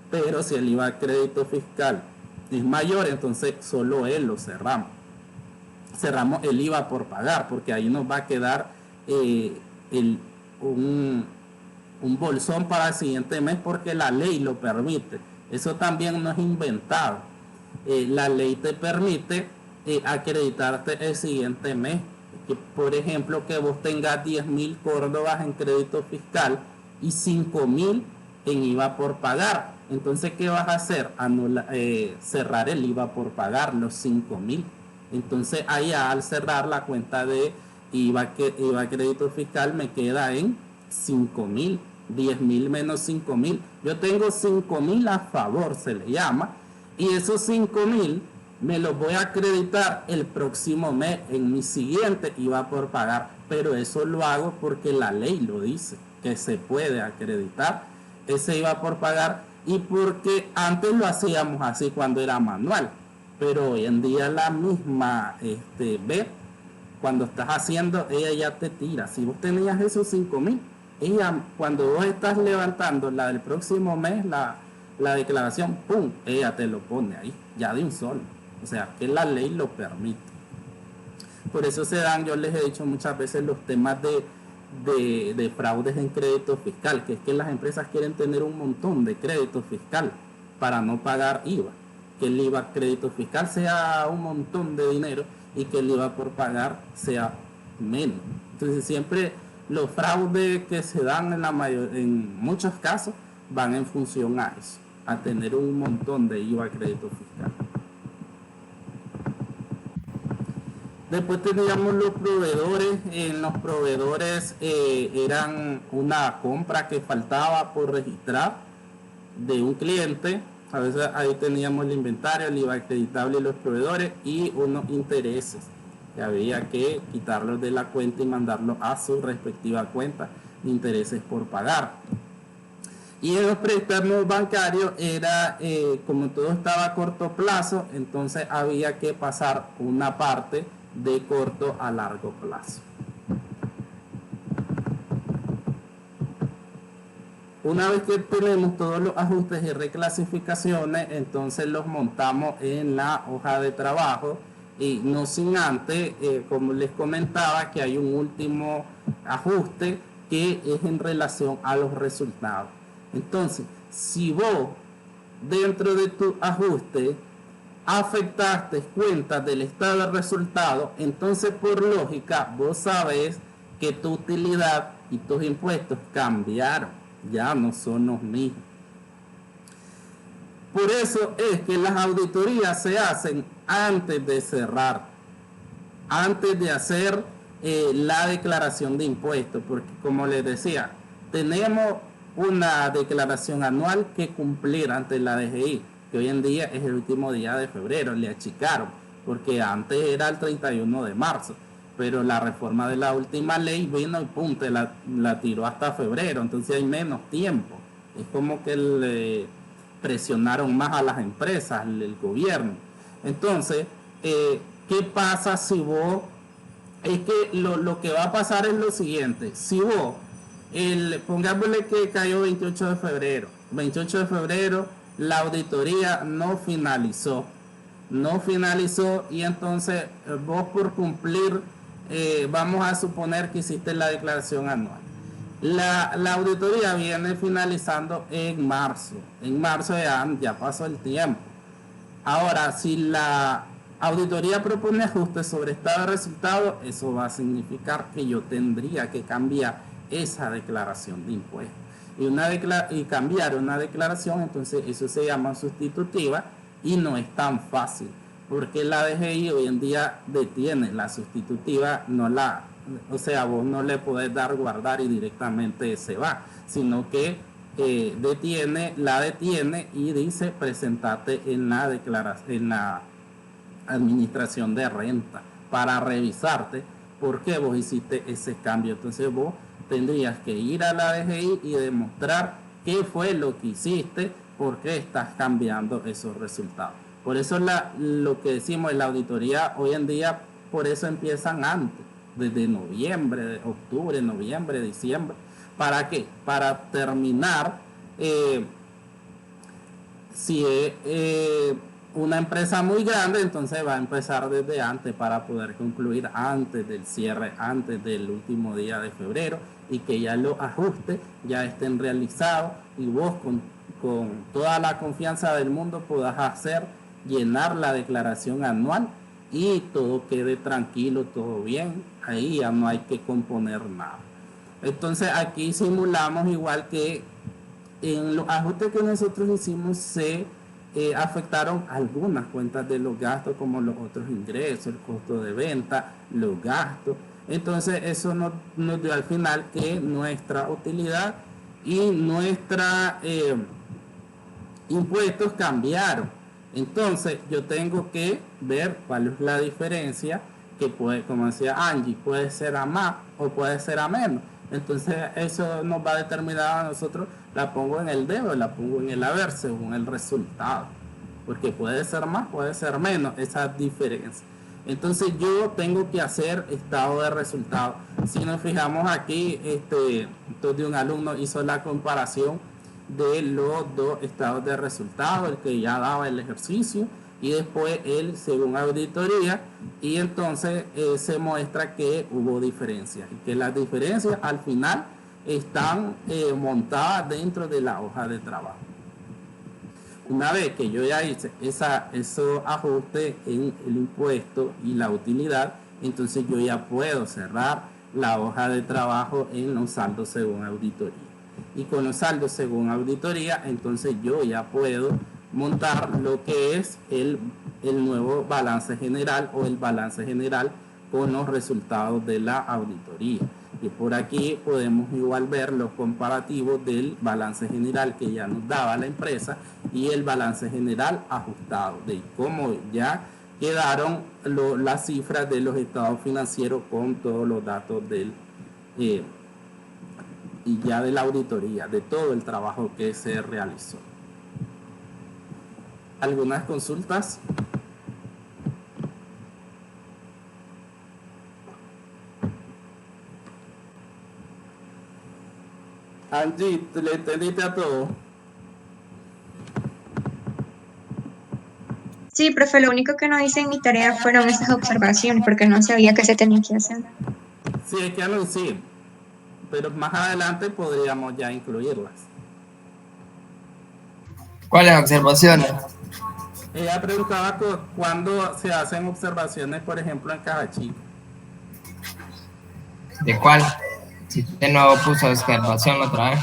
Pero si el IVA crédito fiscal es mayor, entonces solo él lo cerramos. Cerramos el IVA por pagar, porque ahí nos va a quedar un bolsón para el siguiente mes porque la ley lo permite. Eso también no es inventado. La ley te permite acreditarte el siguiente mes. Que, por ejemplo, que vos tengas 10.000 córdobas en crédito fiscal y 5.000 en IVA por pagar. Entonces, ¿qué vas a hacer? Cerrar el IVA por pagar, los 5.000. Entonces, allá al cerrar la cuenta de IVA crédito fiscal me queda en 5.000. 10.000 menos 5.000. Yo tengo 5.000 a favor, se le llama. Y esos 5.000 me los voy a acreditar el próximo mes en mi siguiente IVA por pagar. Pero eso lo hago porque la ley lo dice, que se puede acreditar ese IVA por pagar. Y porque antes lo hacíamos así cuando era manual. Pero hoy en día la misma B, cuando estás haciendo, ella ya te tira. Si vos tenías esos 5.000, ella, cuando vos estás levantando la del próximo mes, la declaración, ¡pum!, ella te lo pone ahí, ya de un solo. O sea, que la ley lo permite. Por eso se dan, yo les he dicho muchas veces, los temas de fraudes en crédito fiscal, que es que las empresas quieren tener un montón de crédito fiscal para no pagar IVA. Que el IVA crédito fiscal sea un montón de dinero y que el IVA por pagar sea menos. Entonces siempre los fraudes que se dan en muchos casos van en función a eso, a tener un montón de IVA crédito fiscal. Después teníamos los proveedores. En los proveedores eran una compra que faltaba por registrar de un cliente. A veces ahí teníamos el inventario, el IVA acreditable y los proveedores y unos intereses que había que quitarlos de la cuenta y mandarlos a su respectiva cuenta de intereses por pagar. Y en los préstamos bancarios era, como todo estaba a corto plazo, entonces había que pasar una parte de corto a largo plazo. Una vez que tenemos todos los ajustes y reclasificaciones, entonces los montamos en la hoja de trabajo. Y no sin antes, como les comentaba, que hay un último ajuste que es en relación a los resultados. Entonces, si vos dentro de tu ajuste afectaste cuentas del estado de resultados, entonces por lógica vos sabés que tu utilidad y tus impuestos cambiaron, ya no son los mismos. Por eso es que las auditorías se hacen antes de cerrar, antes de hacer la declaración de impuestos, porque como les decía, tenemos una declaración anual que cumplir ante la DGI, que hoy en día es el último día de febrero, le achicaron, porque antes era el 31 de marzo, pero la reforma de la última ley vino y pum, la tiró hasta febrero, entonces hay menos tiempo. Es como que le presionaron más a las empresas, el gobierno. Entonces, ¿qué pasa si vos? Es que lo que va a pasar es lo siguiente. Si vos, pongámosle que cayó 28 de febrero, la auditoría no finalizó y entonces vos por cumplir, vamos a suponer que hiciste la declaración anual La auditoría viene finalizando en marzo. En marzo ya pasó el tiempo. Ahora, si la auditoría propone ajustes sobre estado de resultados, eso va a significar que yo tendría que cambiar esa declaración de impuestos. Y cambiar una declaración, entonces eso se llama sustitutiva y no es tan fácil, porque la DGI hoy en día detiene la sustitutiva, o sea, vos no le podés dar guardar y directamente se va, sino que la detiene y dice presentate en la administración de renta para revisarte por qué vos hiciste ese cambio. Entonces vos tendrías que ir a la DGI y demostrar qué fue lo que hiciste, por qué estás cambiando esos resultados. Por eso lo que decimos en la auditoría hoy en día, por eso empiezan antes, desde noviembre, octubre, noviembre, diciembre. ¿Para qué? Para terminar, si es una empresa muy grande, entonces va a empezar desde antes para poder concluir antes del cierre, antes del último día de febrero, y que ya los ajustes ya estén realizados y vos con toda la confianza del mundo puedas llenar la declaración anual y todo quede tranquilo, todo bien, ahí ya no hay que componer nada. Entonces aquí simulamos igual que en los ajustes que nosotros hicimos se afectaron algunas cuentas de los gastos como los otros ingresos, el costo de venta, los gastos. Entonces eso nos dio al final que nuestra utilidad y nuestra impuestos cambiaron. Entonces yo tengo que ver cuál es la diferencia que puede, como decía Angie, puede ser a más o puede ser a menos. Entonces eso nos va a determinar a nosotros, la pongo en el debe o la pongo en el haber según el resultado. Porque puede ser más, puede ser menos, esa diferencia. Entonces yo tengo que hacer estado de resultado. Si nos fijamos aquí, entonces un alumno hizo la comparación de los dos estados de resultado, el que ya daba el ejercicio y después el según auditoría, y entonces se muestra que hubo diferencias y que las diferencias al final están montadas dentro de la hoja de trabajo. Una vez que yo ya hice esos ajustes en el impuesto y la utilidad, entonces yo ya puedo cerrar la hoja de trabajo en los saldos según auditoría. Y con los saldos según auditoría, entonces yo ya puedo montar lo que es el nuevo balance general o el balance general con los resultados de la auditoría. Y por aquí podemos igual ver los comparativos del balance general que ya nos daba la empresa y el balance general ajustado, de cómo ya quedaron las cifras de los estados financieros con todos los datos del y ya de la auditoría, de todo el trabajo que se realizó. ¿Algunas consultas? Angie, ¿le entendiste a todo? Sí, profe, lo único que no hice en mi tarea fueron esas observaciones porque no sabía qué se tenía que hacer. Sí, hay que anunciar, pero más adelante podríamos ya incluirlas. ¿Cuáles observaciones? Ella preguntaba cuándo se hacen observaciones, por ejemplo, en caja chica. ¿De cuál? Si usted no puso observación otra vez.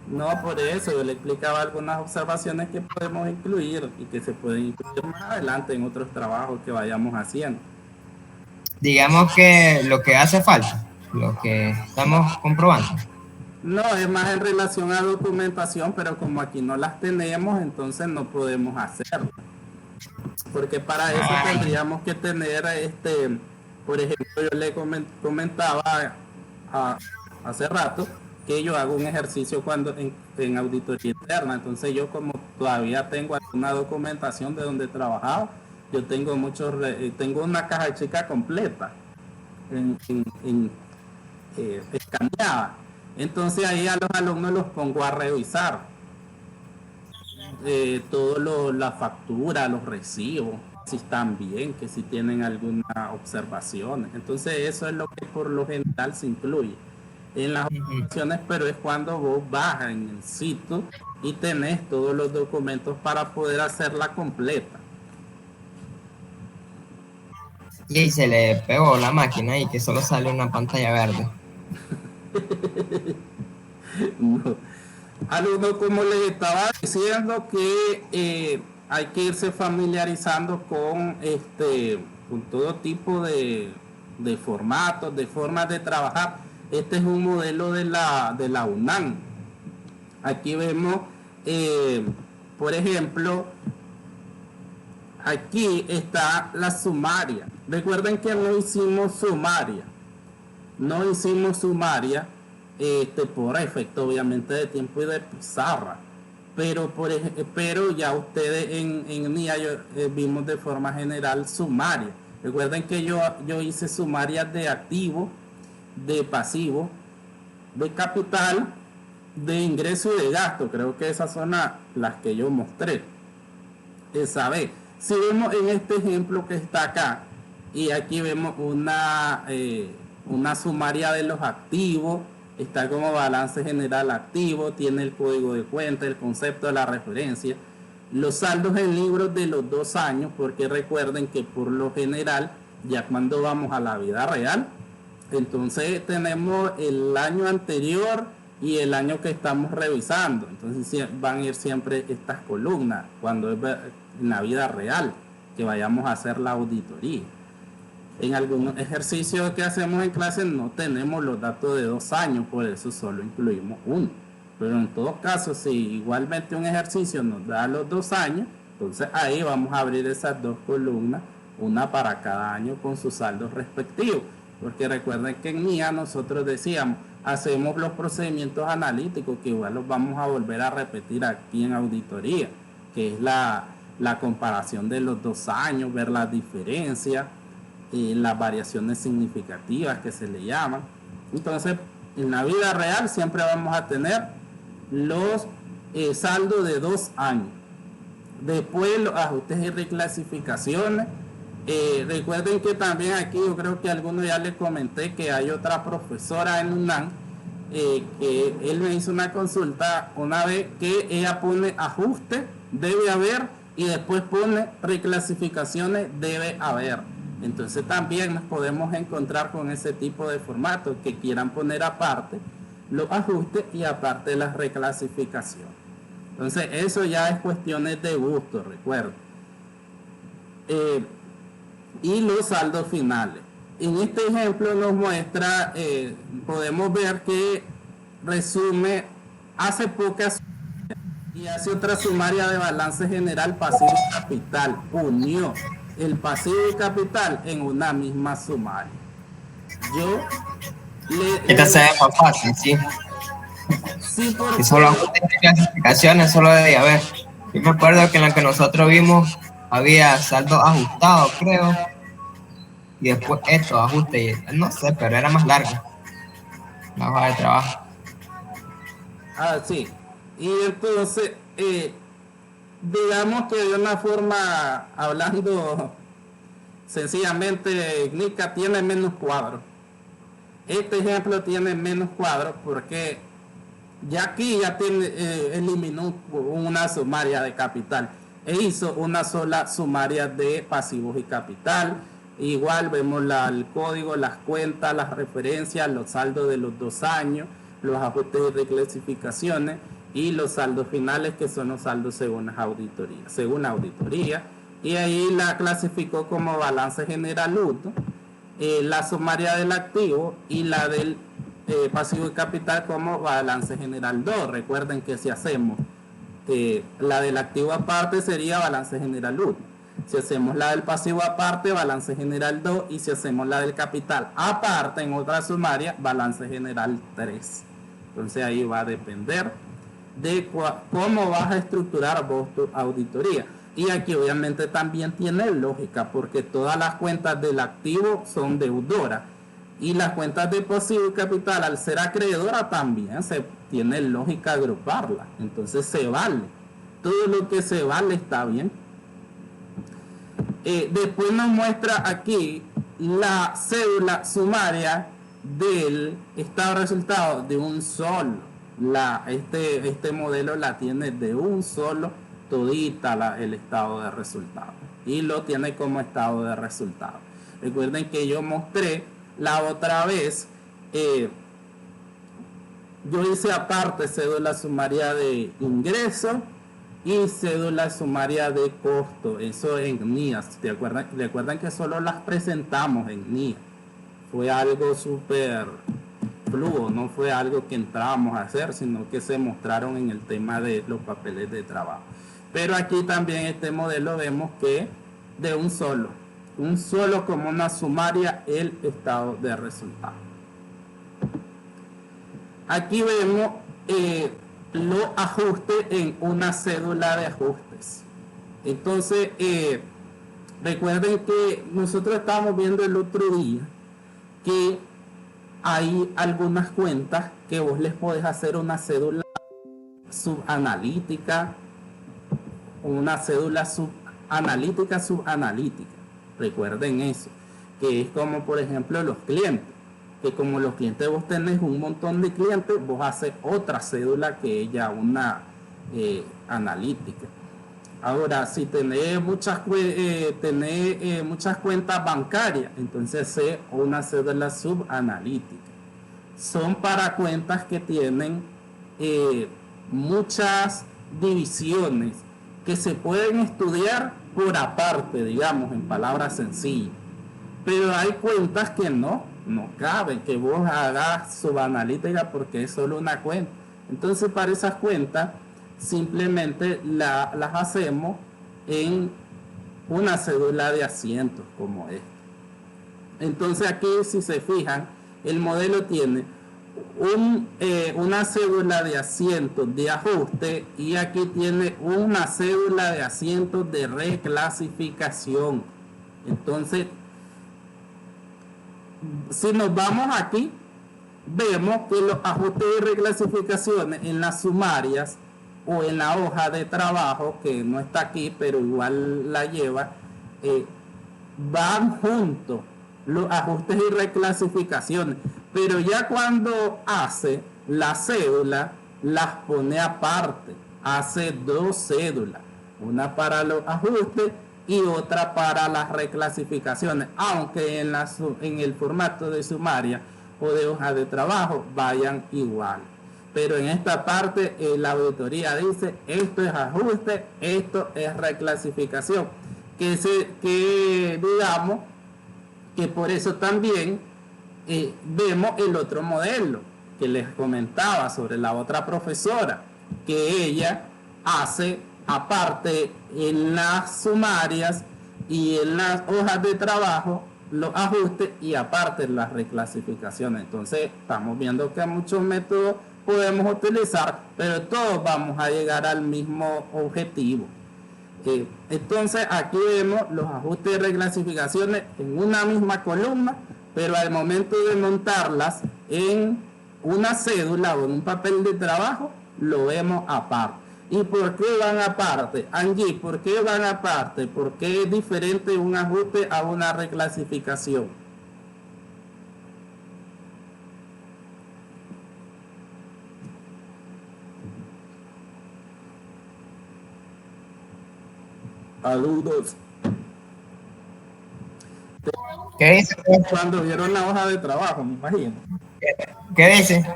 No, por eso yo le explicaba algunas observaciones que podemos incluir y que se pueden incluir más adelante en otros trabajos que vayamos haciendo. Digamos que lo que hace falta, lo que estamos comprobando. No, es más en relación a documentación, pero como aquí no las tenemos, entonces no podemos hacerlo. Porque para eso tendríamos que tener, por ejemplo, yo le comentaba hace rato que yo hago un ejercicio cuando en auditoría interna, entonces yo como todavía tengo alguna documentación de donde trabajaba, yo tengo tengo una caja chica completa escaneada, entonces ahí a los alumnos los pongo a revisar todo la factura, los recibos, si están bien, que si tienen alguna observación, entonces eso es lo que por lo general se incluye. en las opciones, pero es cuando vos vas en el sitio y tenés todos los documentos para poder hacerla completa. Y ahí se le pegó la máquina y que solo sale una pantalla verde. No. Alumno, como les estaba diciendo, que hay que irse familiarizando con todo tipo de formatos, de formas de trabajar. Este es un modelo de la UNAM. Aquí vemos, por ejemplo, aquí está la sumaria. Recuerden que no hicimos sumaria. No hicimos sumaria por efecto obviamente de tiempo y de pizarra. Pero ya ustedes en NIA vimos de forma general sumaria. Recuerden que yo hice sumarias de activo, de pasivo, de capital, de ingreso y de gasto. Creo que esas son las que yo mostré. Esa vez. Si vemos en este ejemplo que está acá, y aquí vemos una sumaria de los activos, está como balance general activo, tiene el código de cuenta, el concepto de la referencia, los saldos en libros de los 2 años, porque recuerden que por lo general, ya cuando vamos a la vida real, entonces tenemos el año anterior y el año que estamos revisando. Entonces van a ir siempre estas columnas cuando es en la vida real que vayamos a hacer la auditoría. En algunos ejercicios que hacemos en clase no tenemos los datos de 2 años, por eso solo incluimos uno. Pero en todo caso, si igualmente un ejercicio nos da los 2 años, entonces ahí vamos a abrir esas 2 columnas, una para cada año con sus saldos respectivos. Porque recuerden que en NIA nosotros decíamos, hacemos los procedimientos analíticos que igual los vamos a volver a repetir aquí en auditoría, que es la comparación de los 2 años, ver las diferencias, las variaciones significativas que se le llaman. Entonces, en la vida real siempre vamos a tener los saldos de 2 años. Después los ajustes y reclasificaciones. Recuerden que también aquí yo creo que a algunos ya les comenté que hay otra profesora en UNAM que él me hizo una consulta una vez que ella pone ajuste, debe haber, y después pone reclasificaciones, debe haber. Entonces también nos podemos encontrar con ese tipo de formatos que quieran poner aparte los ajustes y aparte las reclasificaciones. Entonces eso ya es cuestiones de gusto, recuerden. Y los saldos finales. En este ejemplo nos muestra, podemos ver que resume, hace pocas y hace otra sumaria de balance general pasivo y capital, unió el pasivo y capital en una misma sumaria. Esta se ve más fácil, sí. Sí, porque... Y solo clasificaciones, solo debía haber. Yo me acuerdo que en la que nosotros vimos había saldo ajustado, creo. Y después esto, ajuste, no sé, pero era más largo. La hoja de trabajo. Ah, sí. Y entonces, digamos que de una forma, hablando sencillamente, NICA tiene menos cuadros. Este ejemplo tiene menos cuadros porque ya aquí ya eliminó una sumaria de capital e hizo una sola sumaria de pasivos y capital. Igual vemos el código, las cuentas, las referencias, los saldos de los 2 años, los ajustes y reclasificaciones y los saldos finales, que son los saldos según las auditorías, según la auditoría. Y ahí la clasificó como balance general 1, la sumaria del activo y la del pasivo y capital como balance general 2. Recuerden que si hacemos la del activo aparte sería balance general 1. Si hacemos la del pasivo aparte, balance general 2. Y si hacemos la del capital aparte en otra sumaria, balance general 3. Entonces ahí va a depender de cómo vas a estructurar vos tu auditoría. Y aquí obviamente también tiene lógica, porque todas las cuentas del activo son deudoras. Y las cuentas de pasivo y capital, al ser acreedora, también se tiene lógica agruparlas. Entonces se vale. Todo lo que se vale está bien. Después nos muestra aquí la cédula sumaria del estado de resultado de un solo. Este modelo la tiene de un solo todita el estado de resultado y lo tiene como estado de resultado. Recuerden que yo mostré la otra vez, yo hice aparte cédula sumaria de ingreso y cédula sumaria de costo, eso en NIA. Recuerdan que solo las presentamos en NIA, fue algo súper fluo, no fue algo que entramos a hacer, sino que se mostraron en el tema de los papeles de trabajo. Pero aquí también este modelo vemos que de un solo como una sumaria el estado de resultado. Aquí vemos los ajustes en una cédula de ajustes. Entonces, recuerden que nosotros estábamos viendo el otro día que hay algunas cuentas que vos les podés hacer una cédula subanalítica, una cédula subanalítica. Recuerden eso, que es como por ejemplo los clientes, que como los clientes vos tenés un montón de clientes, vos haces otra cédula que ella una analítica. Ahora, si tenés muchas cuentas bancarias, entonces es una cédula subanalítica. Son para cuentas que tienen muchas divisiones que se pueden estudiar por aparte, digamos, en palabras sencillas. Pero hay cuentas que no caben, que vos hagas subanalítica porque es solo una cuenta. Entonces, para esas cuentas, simplemente las hacemos en una cédula de asientos como esta. Entonces aquí, si se fijan, el modelo tiene una cédula de asientos de ajuste y aquí tiene una cédula de asientos de reclasificación. Entonces, si nos vamos aquí, vemos que los ajustes y reclasificaciones en las sumarias o en la hoja de trabajo, que no está aquí pero igual la lleva, van juntos los ajustes y reclasificaciones, pero ya cuando hace la cédula las pone aparte, hace dos cédulas, una para los ajustes y otra para las reclasificaciones, aunque en el formato de sumaria o de hoja de trabajo vayan igual. Pero en esta parte la auditoría dice esto es ajuste, esto es reclasificación, que digamos que por eso también vemos el otro modelo que les comentaba sobre la otra profesora, que ella hace aparte en las sumarias y en las hojas de trabajo los ajustes y aparte las reclasificaciones. Entonces estamos viendo que muchos métodos podemos utilizar, pero todos vamos a llegar al mismo objetivo. Entonces aquí vemos los ajustes y reclasificaciones en una misma columna, pero al momento de montarlas en una cédula o en un papel de trabajo lo vemos aparte. ¿Y por qué van aparte? Angie, ¿por qué van aparte? ¿Por qué es diferente un ajuste a una reclasificación? Saludos. ¿Qué dice? Cuando vieron la hoja de trabajo, me imagino. ¿Qué dice?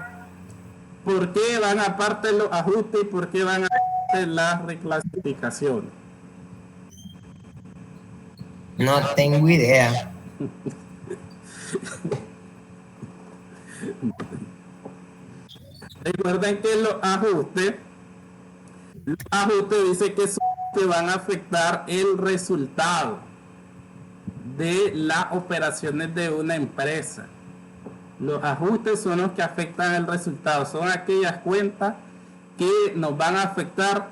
¿Por qué van aparte los ajustes y por qué van aparte las reclasificaciones? No tengo idea. Recuerden que los ajustes dice que van a afectar el resultado de las operaciones de una empresa. Los ajustes son los que afectan el resultado, son aquellas cuentas que nos van a afectar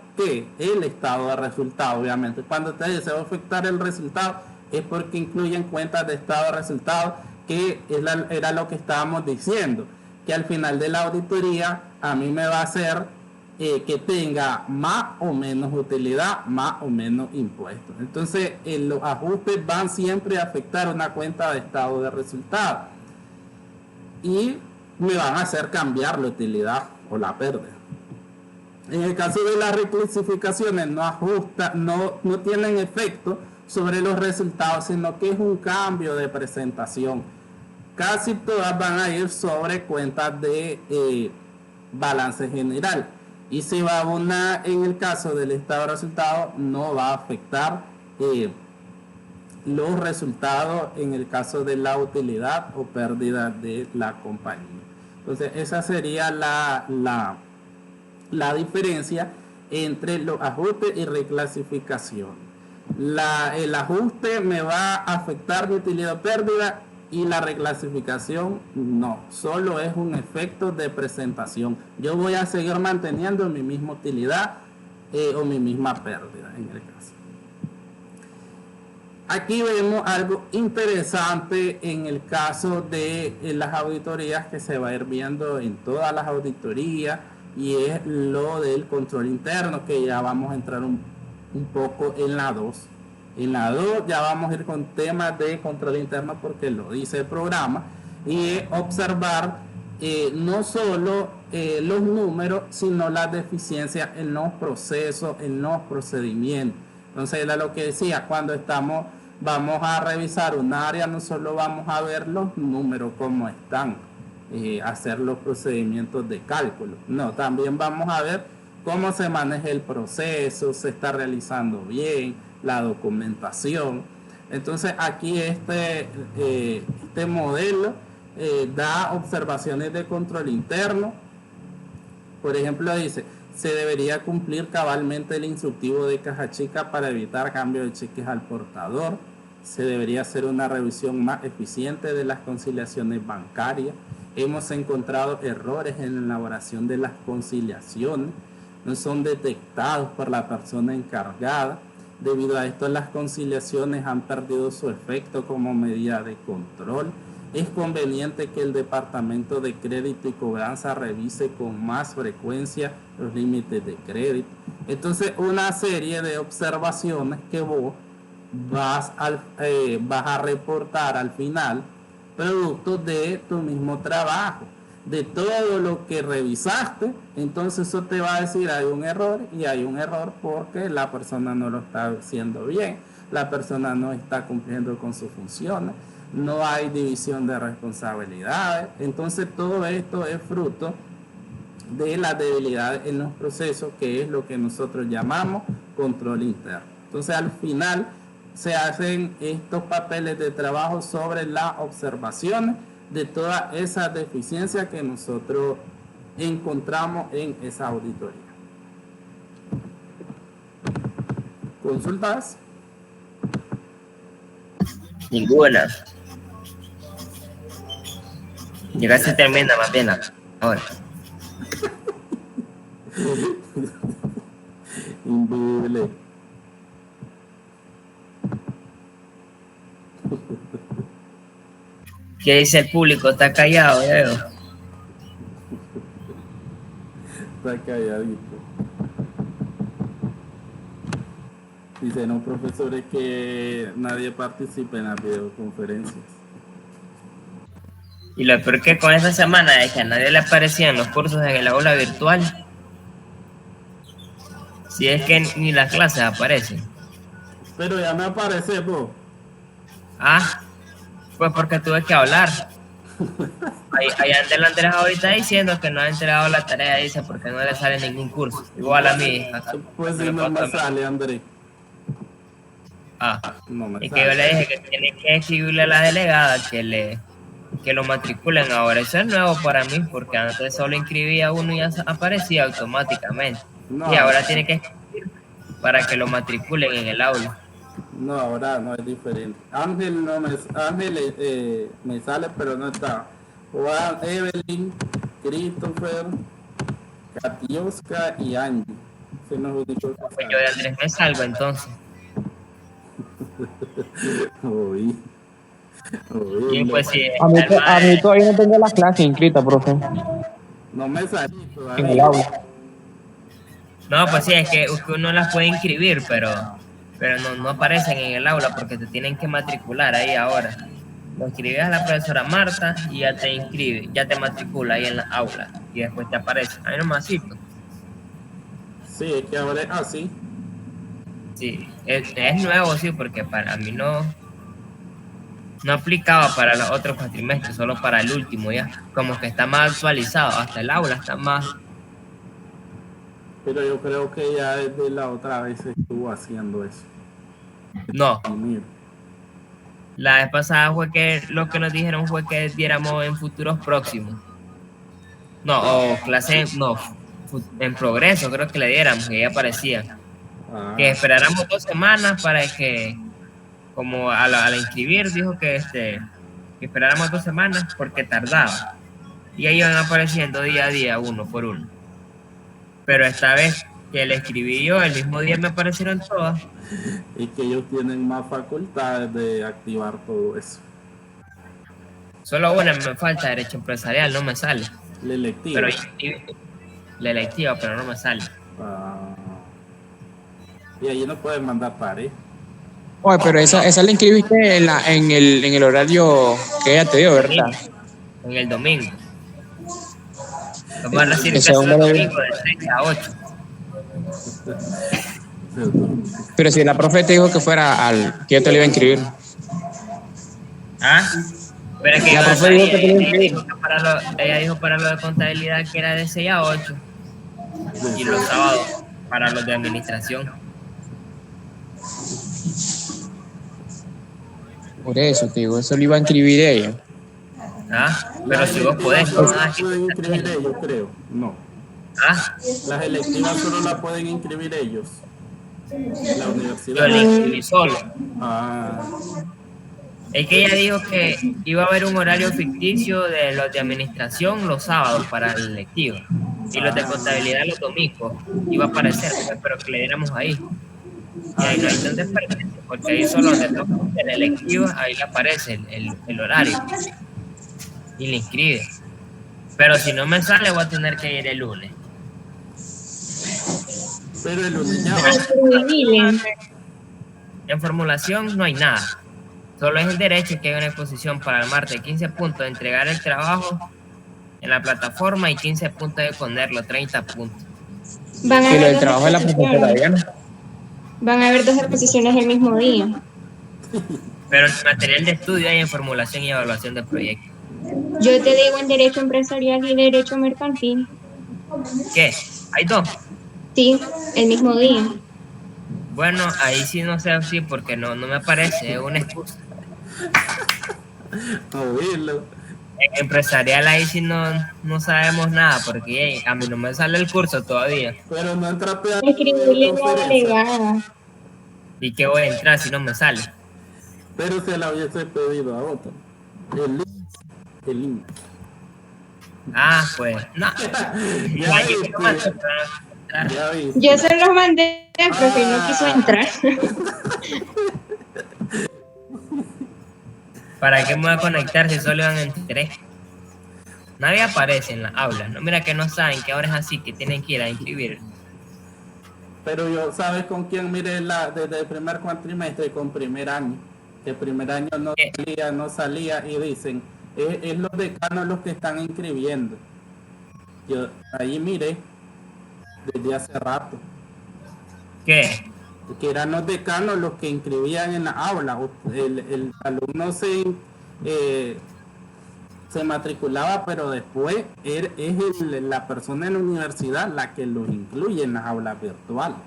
el estado de resultado. Obviamente cuando te dice va a afectar el resultado es porque incluyen cuentas de estado de resultado, que era lo que estábamos diciendo, que al final de la auditoría a mí me va a hacer que tenga más o menos utilidad, más o menos impuestos. Entonces los ajustes van siempre a afectar una cuenta de estado de resultado. y me van a hacer cambiar la utilidad o la pérdida. En el caso de las reclasificaciones no tienen efecto sobre los resultados, sino que es un cambio de presentación. Casi todas van a ir sobre cuentas de balance general. Y si va una en el caso del estado de resultados, no va a afectar los resultados en el caso de la utilidad o pérdida de la compañía. Entonces, esa sería la diferencia entre los ajustes y reclasificación. El ajuste me va a afectar mi utilidad o pérdida y la reclasificación no, solo es un efecto de presentación. Yo voy a seguir manteniendo mi misma utilidad o mi misma pérdida en el caso. Aquí vemos algo interesante en el caso de las auditorías que se va a ir viendo en todas las auditorías, y es lo del control interno, que ya vamos a entrar un poco en la 2. En la 2 ya vamos a ir con temas de control interno porque lo dice el programa, y es observar no solo los números, sino las deficiencias en los procesos, en los procedimientos. Entonces era lo que decía, cuando vamos a revisar un área, no solo vamos a ver los números como están, hacer los procedimientos de cálculo, no, también vamos a ver cómo se maneja el proceso, se está realizando bien, la documentación. Entonces aquí este modelo da observaciones de control interno. Por ejemplo, dice, se debería cumplir cabalmente el instructivo de caja chica para evitar cambio de cheques al portador. Se debería hacer una revisión más eficiente de las conciliaciones bancarias. Hemos encontrado errores en la elaboración de las conciliaciones. No son detectados por la persona encargada. Debido a esto, las conciliaciones han perdido su efecto como medida de control. Es conveniente que el Departamento de Crédito y Cobranza revise con más frecuencia los límites de crédito. Entonces, una serie de observaciones que vos vas a reportar al final, producto de tu mismo trabajo, de todo lo que revisaste. Entonces eso te va a decir, hay un error, y hay un error porque la persona no lo está haciendo bien, la persona no está cumpliendo con sus funciones, no hay división de responsabilidades. Entonces todo esto es fruto de las debilidades en los procesos, que es lo que nosotros llamamos control interno. Entonces al final se hacen estos papeles de trabajo sobre las observaciones de todas esas deficiencias que nosotros encontramos en esa auditoría. ¿Consultas? Ninguna. Ya casi termina, más bien ahora. Increíble. ¿Qué dice el público? Está callado, ya veo. Está calladito. Dice, no, profesores, que nadie participe en las videoconferencias. Y lo peor que con esta semana es que a nadie le aparecían los cursos en el aula virtual. Si es que ni las clases aparecen. Pero ya me aparece, vos. Ah, pues porque tuve que hablar. Ahí anda el Andrés ahorita diciendo que no ha entregado la tarea, dice, porque no le sale ningún curso. Igual a mí. Pues si no me sale, Andrés. Ah, no me y sale. que yo le dije que tiene que escribirle a la delegada que lo matriculen ahora. Eso es nuevo para mí, porque antes solo inscribía uno y ya aparecía automáticamente. No, y ahora tiene que escribir para que lo matriculen en el aula. No, ahora no es diferente. Ángel me sale, pero no está. Juan, Evelyn, Christopher, Katioska y Angie. Se nos dicho que Pues yo de Andrés me salgo entonces. Uy. Y pues sí, A mí todavía no tengo la clase inscrita, profe, No me salí en el todavía. aula. no, pues sí, es que uno las puede inscribir, pero no aparecen en el aula porque te tienen que matricular ahí ahora. Lo escribes a la profesora Marta y ya te inscribe, ya te matricula ahí en la aula y después te aparece. A mí no me así, pues. Sí, es que ahora es así. Sí, es nuevo, sí, porque para mí no aplicaba para los otros cuatrimestres, solo para el último ya. Como que está más actualizado, hasta el aula está más. Pero yo creo que ya desde la otra vez se estuvo haciendo eso. No, Y mira, la vez pasada fue que lo que nos dijeron fue que diéramos en futuros próximos. No, o clase, no, en progreso creo que le diéramos, que ya aparecía. Que esperáramos 2 semanas para que, como a la inscribir, dijo que esperáramos 2 semanas porque tardaba. Y ahí iban apareciendo día a día, uno por uno. Pero esta vez que le escribí yo, el mismo día me aparecieron todas. es que ellos tienen más facultades de activar todo eso. Solo una me falta, derecho empresarial, no me sale. La electiva. Pero la electiva, pero no me sale. Y allí no pueden mandar pares. Oye, pero esa la inscribiste en el horario que ella te dio, ¿verdad? En el domingo. Vamos a recibir Ese clases el hombre- domingo de 6 a 8. Pero si la profe te dijo que fuera que yo te lo iba a inscribir. ¿Ah? Pero es que La iba a profe dijo salir, que tenía que ella dijo para lo de contabilidad que era de 6 a 8. Y los sábados para los de administración. Por eso te digo, eso lo iba a inscribir ella. ¿Ah? Pero si vos podés, no Solo nada las que- pueden inscribir ellos, creo. No. ¿Ah? Las electivas solo las pueden inscribir ellos. En la Yo universidad. le inscribí solo. Ah, Es que ella dijo que iba a haber un horario ficticio de los de administración los sábados para el lectivo y los de contabilidad los domingos. Iba a aparecer, pues, pero que le diéramos ahí. Y ahí no hay tan desperdicio, porque ahí solo donde toca el electivo, ahí le aparece el horario y le inscribe. Pero si no me sale, voy a tener que ir el lunes. pero el lunes ya va. Escribirle. En formulación no hay nada. Solo es el derecho que hay una exposición para el martes, 15 puntos de entregar el trabajo en la plataforma y 15 puntos de ponerlo, 30 puntos. Van a Y lo haber del dos trabajo de la profesora exposiciones. Diana. Van a haber 2 exposiciones el mismo día. Pero en material de estudio hay en formulación y evaluación de proyectos. Yo te digo en derecho empresarial y derecho mercantil. ¿Qué? ¿Hay 2? Sí, el mismo día. Bueno, ahí sí no sé si porque no me aparece, es una excusa. Oírlo. En empresarial ahí sí no sabemos nada porque a mí no me sale el curso todavía. Pero no entraste a Escribirle a la conferencia. delegada. ¿Y qué voy a entrar si no me sale? Pero se la hubiese pedido a otro. El link. Ah, pues, no. Ya Yo viste. lo mando, pero no entrar. Ya viste. Yo se los mandé, profe, y no quiso entrar. ¿Para qué me voy a conectar si solo van en 3? Nadie aparece en la aula, ¿no? Mira que no saben que ahora es así, que tienen que ir a inscribir. Pero yo, ¿sabes con quién miré desde el primer cuatrimestre? Con primer año. Que primer año ¿Qué? no salía y dicen, es los decanos los que están inscribiendo. Yo ahí miré desde hace rato. ¿Qué? Que eran los decanos los que inscribían en la aula. El alumno se matriculaba, pero después la persona en la universidad la que los incluye en las aulas virtuales.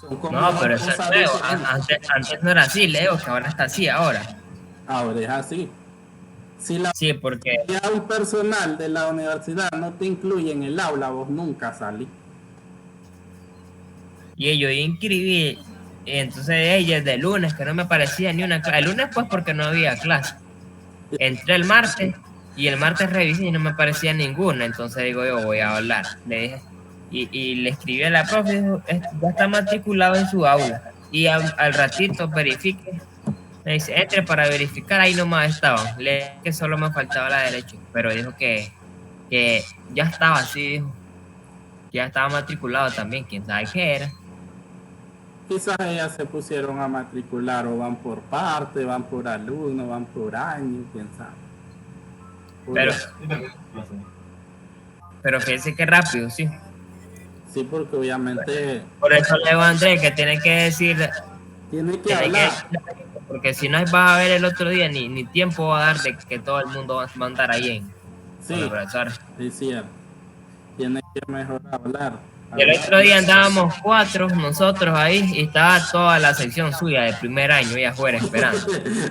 Son como No, dos pero eso es cosas nuevo. diferentes. Antes no era así, Leo, que ahora está así ahora. Ahora es así. Si Sí, porque ya un personal de la universidad no te incluye en el aula, vos nunca salís. y yo inscribí, y entonces ella de lunes, que no me parecía ni una clase. El lunes pues porque no había clase. Entré el martes y el martes revisé y no me parecía ninguna. Entonces digo yo, voy a hablar. Le dije, y le escribí a la profe, dijo, ya está matriculado en su aula. Y al ratito verifique. Me dice, entre para verificar, ahí nomás estaba. Le dije que solo me faltaba la derecha, pero dijo que ya estaba así, dijo. Ya estaba matriculado también, quién sabe qué era. quizás ellas se pusieron a matricular o van por parte, van por alumno, van por año, quién sabe. Pero fíjense que rápido, sí. Sí, porque obviamente Por eso le digo a Andrés que tiene que decir, tiene que tiene hablar. porque si no vas a ver el otro día, ni tiempo va a dar de que todo el mundo va a andar ahí con Sí, el profesor. es cierto. Tiene que mejor hablar. Y el otro día andábamos 4 nosotros ahí y estaba toda la sección suya de primer año ahí afuera esperando.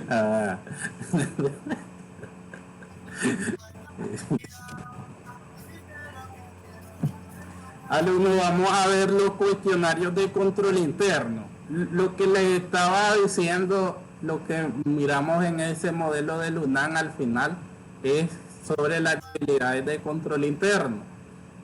Ah. Alumnos, vamos a ver los cuestionarios de control interno. Lo que les estaba diciendo, lo que miramos en ese modelo de Lunan al final, es sobre las actividades de control interno.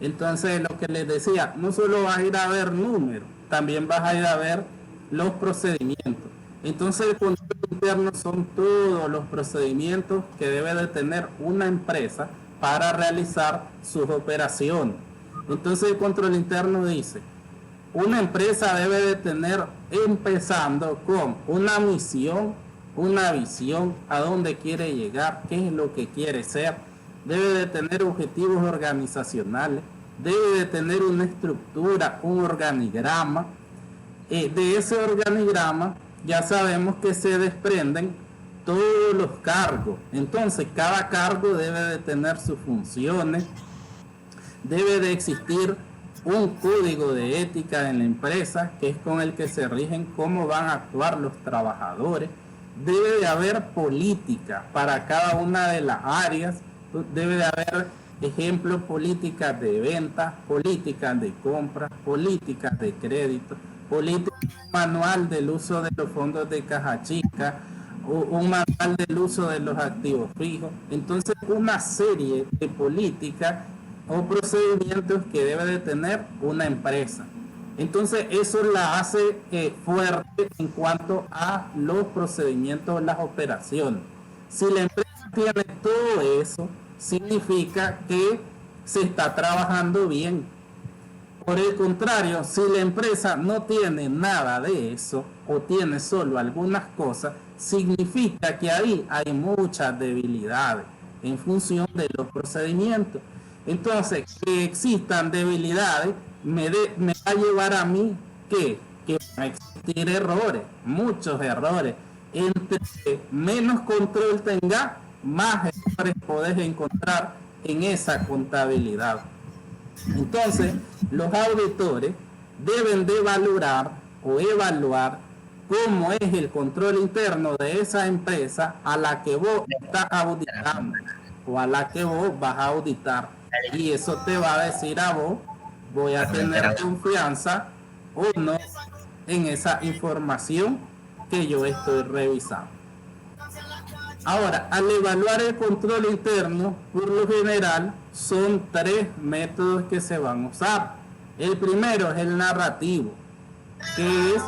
Entonces, lo que les decía, no solo vas a ir a ver números, también vas a ir a ver los procedimientos. Entonces, el control interno son todos los procedimientos que debe de tener una empresa para realizar sus operaciones. Entonces, el control interno dice, una empresa debe de tener, empezando con una misión, una visión, a dónde quiere llegar, qué es lo que quiere ser, debe de tener objetivos organizacionales, debe de tener una estructura, un organigrama. De ese organigrama ya sabemos que se desprenden todos los cargos. Entonces, cada cargo debe de tener sus funciones, debe de existir un código de ética en la empresa, que es con el que se rigen cómo van a actuar los trabajadores. Debe de haber política para cada una de las áreas. Debe de haber ejemplos, políticas de ventas, políticas de compras, políticas de crédito, política manual del uso de los fondos de caja chica, un manual del uso de los activos fijos. Entonces, una serie de políticas o procedimientos que debe de tener una empresa. Entonces, eso la hace fuerte en cuanto a los procedimientos, las operaciones. Si la empresa tiene todo eso, significa que se está trabajando bien. Por el contrario, si la empresa no tiene nada de eso o tiene solo algunas cosas, significa que ahí hay muchas debilidades en función de los procedimientos. Entonces, que existan debilidades me va a llevar a mí que van a existir errores, muchos errores. Entre menos control tenga, más errores podés encontrar en esa contabilidad. Entonces, los auditores deben de valorar o evaluar cómo es el control interno de esa empresa a la que vos estás auditando o a la que vos vas a auditar. Y eso te va a decir a vos, voy a tener confianza o no en esa información que yo estoy revisando. Ahora, al evaluar el control interno, por lo general, son 3 métodos que se van a usar. El primero es el narrativo, que es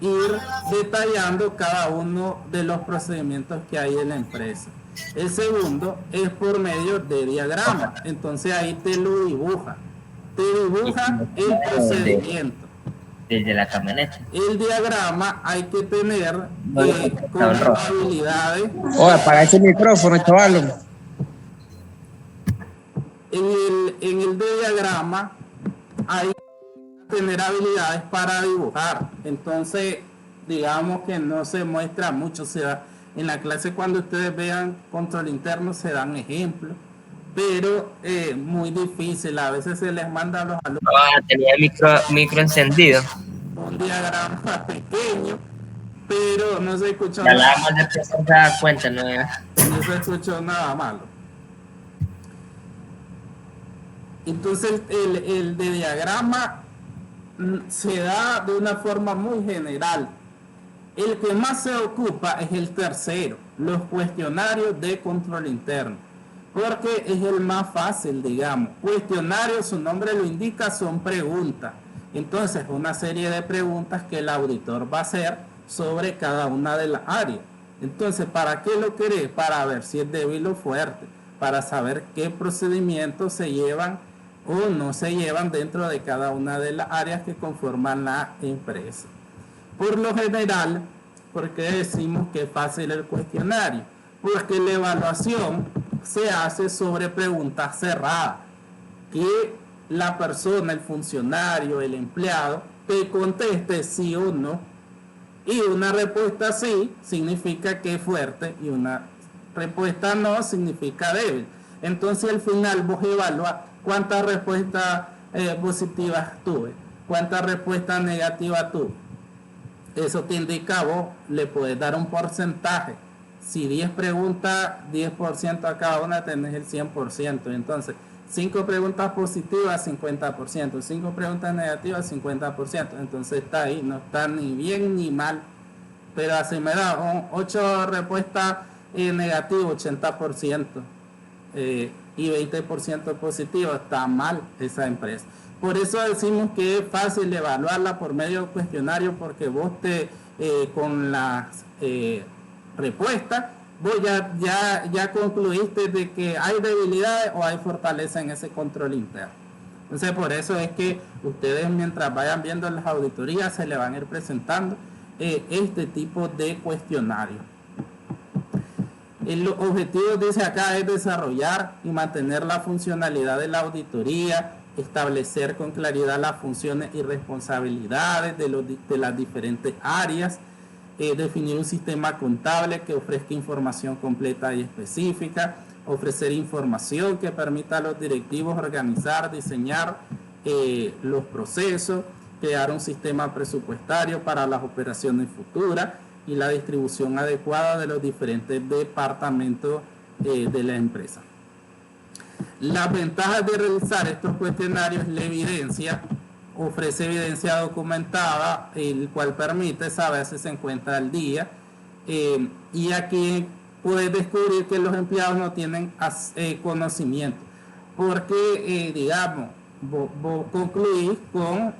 ir detallando cada uno de los procedimientos que hay en la empresa. El segundo es por medio de diagramas, entonces ahí te lo dibuja. Te dibuja el procedimiento. Desde la camioneta. El diagrama hay que tener con habilidades. Oye, apaga ese micrófono, chaval. En el diagrama hay que tener habilidades para dibujar. Entonces, digamos que no se muestra mucho. Se da, en la clase, cuando ustedes vean control interno, se dan ejemplos, pero muy difícil. A veces se les manda a los alumnos Tenía micro encendido. un diagrama pequeño, pero no se escuchó Ya la nada, dama de profesor se da cuenta, ¿no? no se escuchó nada malo. Entonces el de diagrama se da de una forma muy general. El que más se ocupa es el tercero, los cuestionarios de control interno, porque es el más fácil, digamos. Cuestionarios, su nombre lo indica, son preguntas. Entonces, una serie de preguntas que el auditor va a hacer sobre cada una de las áreas. Entonces, ¿para qué lo querés? Para ver si es débil o fuerte, para saber qué procedimientos se llevan o no se llevan dentro de cada una de las áreas que conforman la empresa. Por lo general, ¿por qué decimos que es fácil el cuestionario? Porque la evaluación se hace sobre preguntas cerradas, que la persona, el funcionario, el empleado, te conteste sí o no, y una respuesta sí significa que es fuerte y una respuesta no significa débil. Entonces al final vos evalúas cuántas respuestas positivas tuve, cuántas respuestas negativas tuve. Eso te indica, vos le puedes dar un porcentaje. Si 10 preguntas, 10% a cada una, tenés el 100%. Entonces, 5 preguntas positivas, 50%. 5 preguntas negativas, 50%. Entonces está ahí, no está ni bien ni mal. Pero así me da 8 respuestas negativas, 80%. Y 20% positivo, está mal esa empresa. Por eso decimos que es fácil evaluarla por medio de cuestionario, porque vos con las respuestas, vos ya concluiste de que hay debilidades o hay fortaleza en ese control interno. Entonces por eso es que ustedes, mientras vayan viendo las auditorías, se le van a ir presentando este tipo de cuestionario. El objetivo, dice acá, es desarrollar y mantener la funcionalidad de la auditoría, establecer con claridad las funciones y responsabilidades de las diferentes áreas, definir un sistema contable que ofrezca información completa y específica, ofrecer información que permita a los directivos organizar, diseñar los procesos, crear un sistema presupuestario para las operaciones futuras y la distribución adecuada de los diferentes departamentos de la empresa. Las ventajas de realizar estos cuestionarios: la evidencia, ofrece evidencia documentada, el cual permite saber si se encuentra al día, y aquí puedes descubrir que los empleados no tienen conocimiento, porque digamos, vos concluís con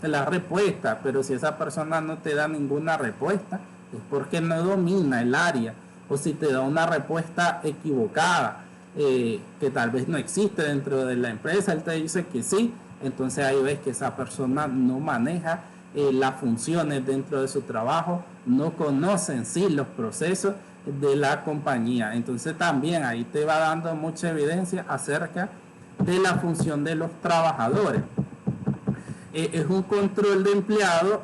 la respuesta, pero si esa persona no te da ninguna respuesta, es porque no domina el área, o si te da una respuesta equivocada, que tal vez no existe dentro de la empresa, él te dice que sí, entonces ahí ves que esa persona no maneja las funciones dentro de su trabajo, no conoce en sí los procesos de la compañía. Entonces también ahí te va dando mucha evidencia acerca de la función de los trabajadores. Es un control de empleado,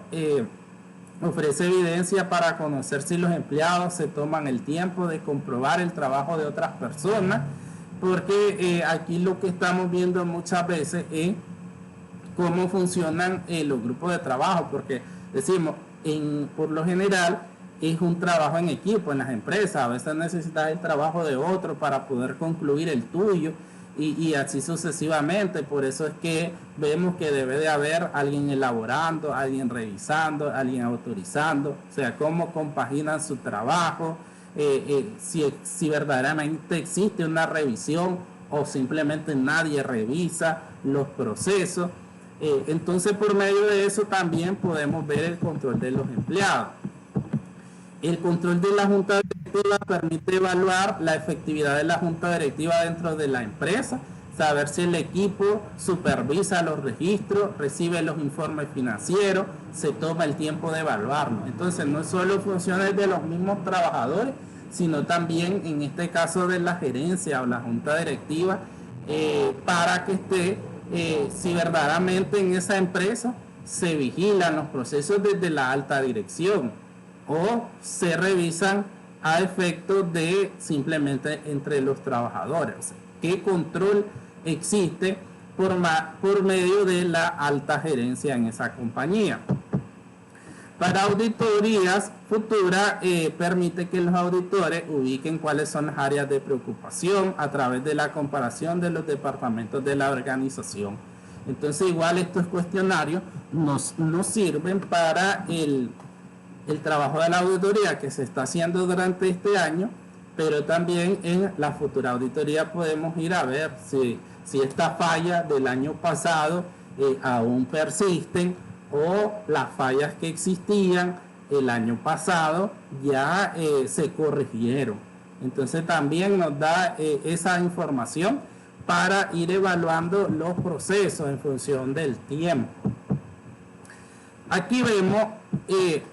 ofrece evidencia para conocer si los empleados se toman el tiempo de comprobar el trabajo de otras personas, porque aquí lo que estamos viendo muchas veces es cómo funcionan los grupos de trabajo, porque decimos, por lo general es un trabajo en equipo en las empresas, a veces necesitas el trabajo de otro para poder concluir el tuyo, y así sucesivamente. Por eso es que vemos que debe de haber alguien elaborando, alguien revisando, alguien autorizando, o sea, cómo compaginan su trabajo, si verdaderamente existe una revisión o simplemente nadie revisa los procesos. Entonces por medio de eso también podemos ver el control de los empleados. El control de la junta directiva permite evaluar la efectividad de la junta directiva dentro de la empresa, saber si el equipo supervisa los registros, recibe los informes financieros, se toma el tiempo de evaluarlos. Entonces no solo funciones de los mismos trabajadores, sino también en este caso de la gerencia o la junta directiva, para que esté, si verdaderamente en esa empresa se vigilan los procesos desde la alta dirección, o se revisan a efectos de simplemente entre los trabajadores. O sea, ¿qué control existe por medio de la alta gerencia en esa compañía? Para auditorías futuras, permite que los auditores ubiquen cuáles son las áreas de preocupación a través de la comparación de los departamentos de la organización. Entonces igual estos cuestionarios nos sirven para el trabajo de la auditoría que se está haciendo durante este año, pero también en la futura auditoría podemos ir a ver si esta falla del año pasado aún persisten, o las fallas que existían el año pasado ya se corrigieron. Entonces también nos da esa información para ir evaluando los procesos en función del tiempo. Aquí vemos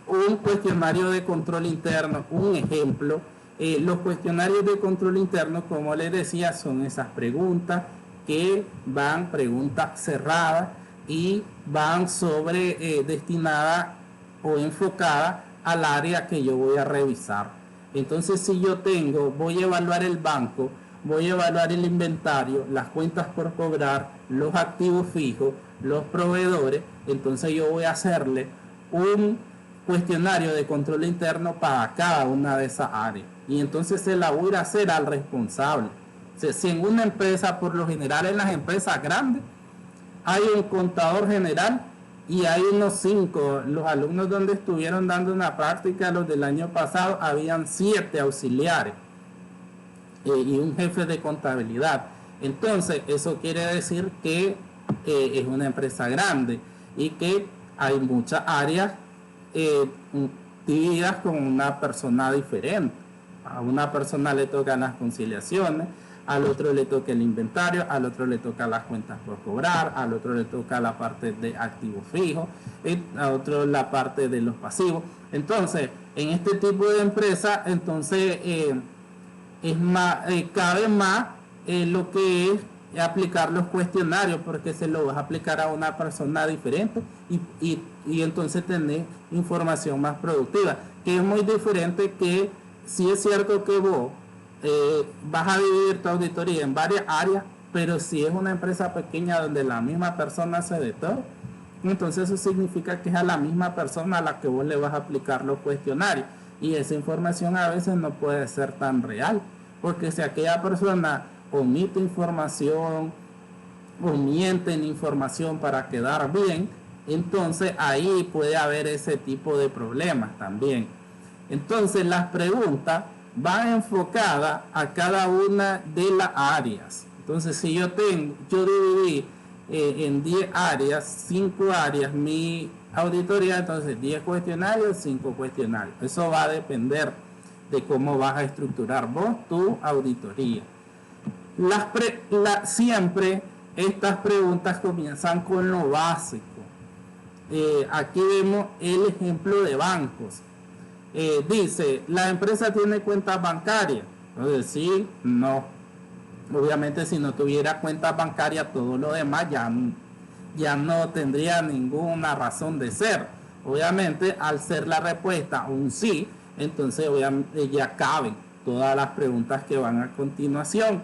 un cuestionario de control interno, un ejemplo. Los cuestionarios de control interno, como les decía, son esas preguntas que van, preguntas cerradas, y van sobre destinadas o enfocadas al área que yo voy a revisar. Entonces, si yo voy a evaluar el banco, voy a evaluar el inventario, las cuentas por cobrar, los activos fijos, los proveedores, entonces yo voy a hacerle un cuestionario de control interno para cada una de esas áreas. Y entonces se la voy a hacer al responsable. O sea, si en una empresa, por lo general en las empresas grandes, hay un contador general y hay unos 5. Los alumnos donde estuvieron dando una práctica, los del año pasado, habían 7 auxiliares y un jefe de contabilidad. Entonces, eso quiere decir que es una empresa grande y que hay muchas áreas divididas con una persona diferente. A una persona le tocan las conciliaciones, al otro le toca el inventario, al otro le toca las cuentas por cobrar, al otro le toca la parte de activos fijos, a otro la parte de los pasivos. Entonces, en este tipo de empresa, entonces es más, cabe más lo que es aplicar los cuestionarios, porque se lo vas a aplicar a una persona diferente y entonces tener información más productiva, que es muy diferente. Que sí es cierto que vos vas a dividir tu auditoría en varias áreas, pero si es una empresa pequeña donde la misma persona hace de todo, entonces eso significa que es a la misma persona a la que vos le vas a aplicar los cuestionarios, y esa información a veces no puede ser tan real, porque si aquella persona omite información o miente en información para quedar bien, entonces ahí puede haber ese tipo de problemas también. Entonces las preguntas van enfocadas a cada una de las áreas. Entonces, si yo dividí en 10 áreas, 5 áreas mi auditoría, entonces 10 cuestionarios, 5 cuestionarios. Eso va a depender de cómo vas a estructurar vos tu auditoría. Siempre estas preguntas comienzan con lo básico. Aquí vemos el ejemplo de bancos. Dice, ¿la empresa tiene cuentas bancarias? Entonces, sí, no. Obviamente, si no tuviera cuentas bancarias, todo lo demás ya no tendría ninguna razón de ser. Obviamente, al ser la respuesta un sí, entonces obviamente ya caben todas las preguntas que van a continuación.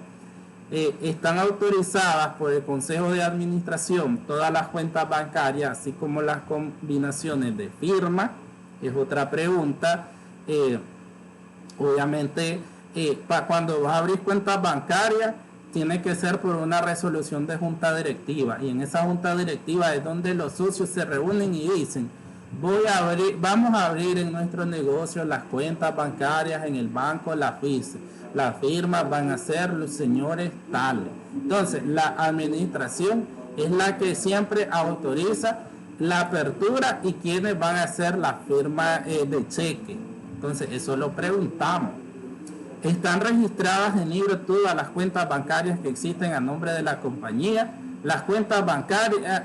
Están autorizadas por el Consejo de Administración todas las cuentas bancarias, así como las combinaciones de firma. Es otra pregunta. Obviamente, cuando vas a abrir cuentas bancarias, tiene que ser por una resolución de junta directiva, y en esa junta directiva es donde los socios se reúnen y dicen: vamos a abrir en nuestro negocio las cuentas bancarias en el banco La FICE. Las firmas van a ser los señores tales. Entonces, la administración es la que siempre autoriza la apertura y quienes van a hacer la firma de cheque. Entonces, eso lo preguntamos. Están registradas en libro todas las cuentas bancarias que existen a nombre de la compañía. Las cuentas bancarias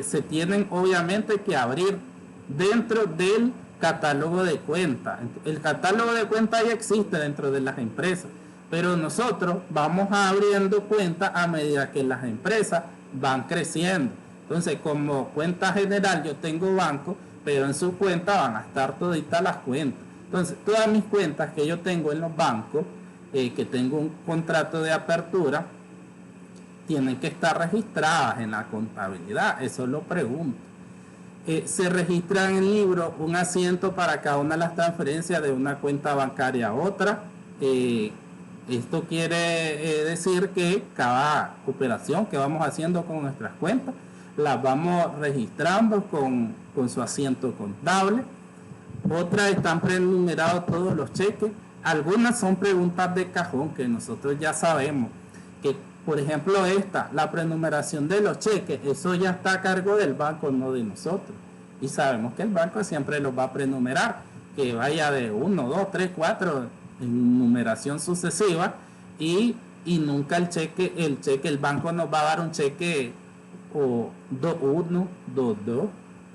se tienen obviamente que abrir dentro del catálogo de cuentas. El catálogo de cuentas ya existe dentro de las empresas, pero nosotros vamos abriendo cuentas a medida que las empresas van creciendo. Entonces, como cuenta general, yo tengo banco, pero en su cuenta van a estar toditas las cuentas. Entonces, todas mis cuentas que yo tengo en los bancos, que tengo un contrato de apertura, tienen que estar registradas en la contabilidad. Eso lo pregunto. Se registra en el libro un asiento para cada una de las transferencias de una cuenta bancaria a otra. Esto quiere decir que cada operación que vamos haciendo con nuestras cuentas las vamos registrando con su asiento contable. Otras están prenumerados todos los cheques. Algunas son preguntas de cajón que nosotros ya sabemos que, por ejemplo, la prenumeración de los cheques, eso ya está a cargo del banco, no de nosotros. Y sabemos que el banco siempre los va a prenumerar, que vaya de 1, 2, 3, 4 en numeración sucesiva, y nunca el banco nos va a dar un cheque o 2, 1, 2, 2,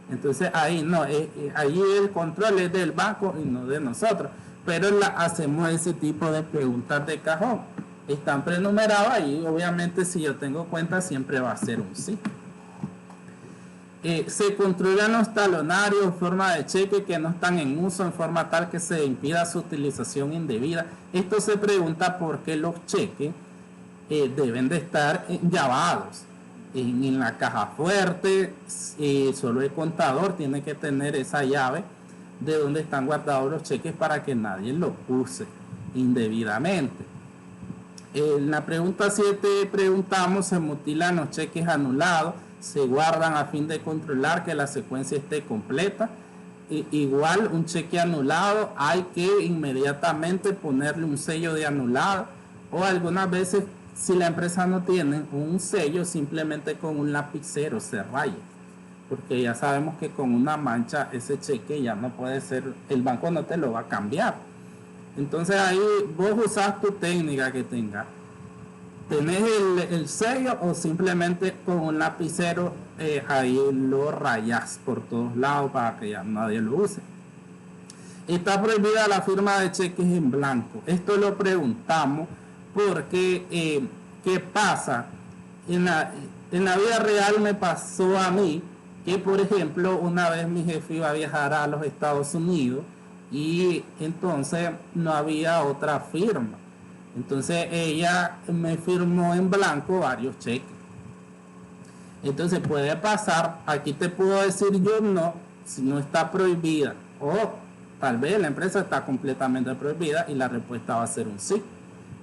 Entonces ahí no, ahí el control es del banco y no de nosotros. Pero hacemos ese tipo de preguntas de cajón. Están prenumerados ahí, obviamente si yo tengo cuenta siempre va a ser un sí. Se construyen los talonarios en forma de cheque que no están en uso en forma tal que se impida su utilización indebida. Esto se pregunta por qué los cheques deben de estar llavados en la caja fuerte. Solo el contador tiene que tener esa llave de donde están guardados los cheques para que nadie los use indebidamente. En la pregunta 7 preguntamos: ¿se mutilan los cheques anulados? ¿Se guardan a fin de controlar que la secuencia esté completa? Igual, un cheque anulado hay que inmediatamente ponerle un sello de anulado, o algunas veces si la empresa no tiene un sello, simplemente con un lapicero se raya, porque ya sabemos que con una mancha ese cheque ya no puede ser, el banco no te lo va a cambiar. Entonces ahí vos usás tu técnica que tengas. Tenés el sello o simplemente con un lapicero ahí lo rayas por todos lados para que ya nadie lo use. Está prohibida la firma de cheques en blanco. Esto lo preguntamos porque ¿qué pasa? En la vida real me pasó a mí que, por ejemplo, una vez mi jefe iba a viajar a los Estados Unidos y entonces no había otra firma. Entonces ella me firmó en blanco varios cheques. Entonces puede pasar, aquí te puedo decir yo no, si no está prohibida, o tal vez la empresa está completamente prohibida y la respuesta va a ser un sí.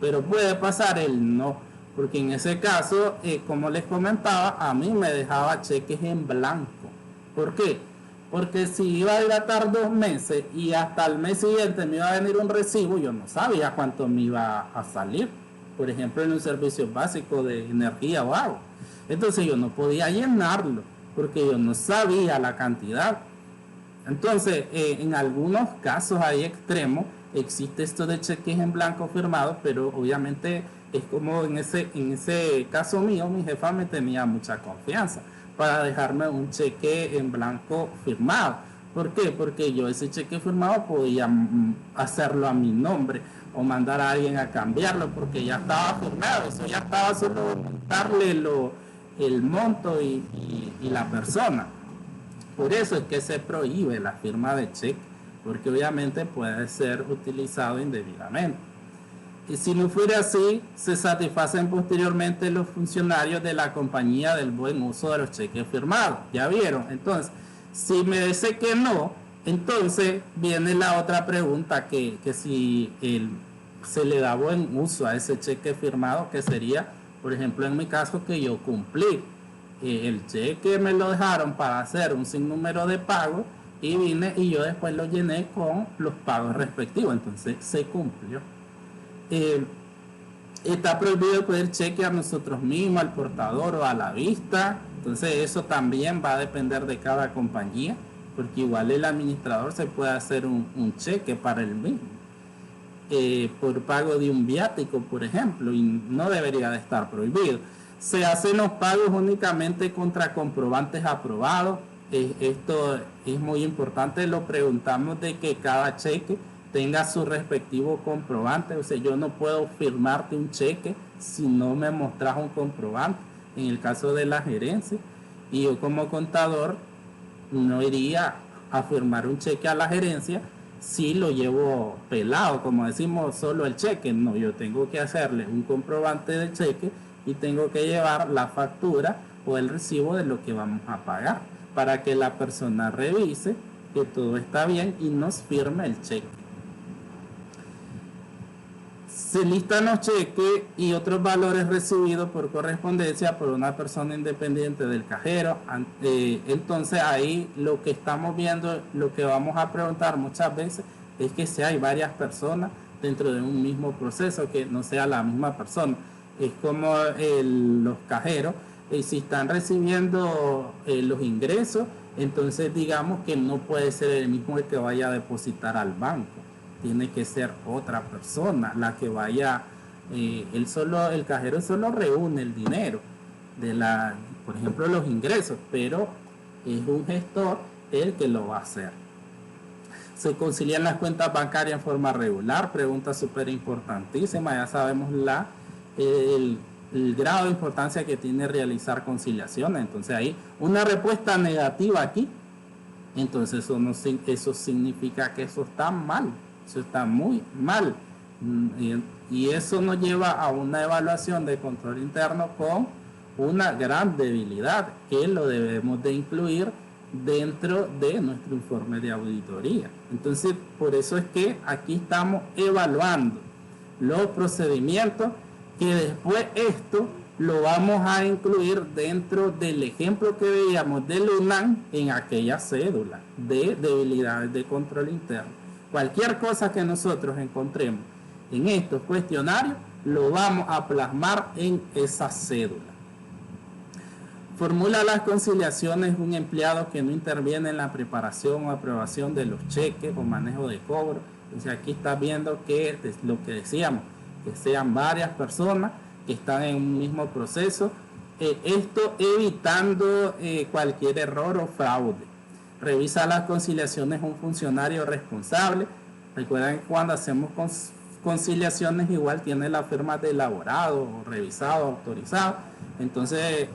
Pero puede pasar el no, porque en ese caso, como les comentaba, a mí me dejaba cheques en blanco. ¿Por qué? Porque si iba a dilatar 2 meses y hasta el mes siguiente me iba a venir un recibo, yo no sabía cuánto me iba a salir. Por ejemplo, en un servicio básico de energía o agua. Entonces yo no podía llenarlo porque yo no sabía la cantidad. Entonces, en algunos casos hay extremos, existe esto de cheques en blanco firmados, pero obviamente es como en ese caso mío, mi jefa me tenía mucha confianza para dejarme un cheque en blanco firmado. ¿Por qué? Porque yo ese cheque firmado podía hacerlo a mi nombre o mandar a alguien a cambiarlo porque ya estaba firmado. Eso ya estaba solo darle el monto y la persona. Por eso es que se prohíbe la firma de cheque, porque obviamente puede ser utilizado indebidamente. Y si no fuera así, se satisfacen posteriormente los funcionarios de la compañía del buen uso de los cheques firmados. ¿Ya vieron? Entonces, si me dice que no, entonces viene la otra pregunta, que si se le da buen uso a ese cheque firmado, que sería, por ejemplo, en mi caso, que yo cumplí. El cheque me lo dejaron para hacer un sinnúmero de pagos y vine y yo después lo llené con los pagos respectivos. Entonces, se cumplió. Está prohibido pedir cheque a nosotros mismos, al portador o a la vista. Entonces eso también va a depender de cada compañía, porque igual el administrador se puede hacer un cheque para él mismo por pago de un viático, por ejemplo, y no debería de estar prohibido. Se hacen los pagos únicamente contra comprobantes aprobados. Esto es muy importante, lo preguntamos, de que cada cheque tenga su respectivo comprobante. O sea, yo no puedo firmarte un cheque si no me mostras un comprobante, en el caso de la gerencia. Y yo como contador no iría a firmar un cheque a la gerencia si lo llevo pelado, como decimos, solo el cheque. No, yo tengo que hacerle un comprobante de cheque y tengo que llevar la factura o el recibo de lo que vamos a pagar, para que la persona revise que todo está bien y nos firme el cheque. Se listan los cheques y otros valores recibidos por correspondencia por una persona independiente del cajero. Entonces ahí lo que estamos viendo, lo que vamos a preguntar muchas veces es que si hay varias personas dentro de un mismo proceso, que no sea la misma persona. Es como los cajeros, si están recibiendo los ingresos, entonces digamos que no puede ser el mismo el que vaya a depositar al banco. Tiene que ser otra persona la que vaya. El cajero solo reúne el dinero de por ejemplo, los ingresos, pero es un gestor el que lo va a hacer. Se concilian las cuentas bancarias en forma regular, pregunta súper importantísima, ya sabemos el grado de importancia que tiene realizar conciliaciones. Entonces ahí una respuesta negativa aquí, entonces eso significa que eso está mal, eso está muy mal, y eso nos lleva a una evaluación de control interno con una gran debilidad que lo debemos de incluir dentro de nuestro informe de auditoría. Entonces, por eso es que aquí estamos evaluando los procedimientos, que después esto lo vamos a incluir dentro del ejemplo que veíamos del UNAM en aquella cédula de debilidades de control interno. Cualquier cosa que nosotros encontremos en estos cuestionarios lo vamos a plasmar en esa cédula. Formula las conciliaciones un empleado que no interviene en la preparación o aprobación de los cheques o manejo de cobro. Entonces aquí está viendo que lo que decíamos, que sean varias personas que están en un mismo proceso, esto evitando cualquier error o fraude. Revisa las conciliaciones un funcionario responsable. Recuerden que cuando hacemos conciliaciones igual tiene la firma de elaborado, o revisado, autorizado. Entonces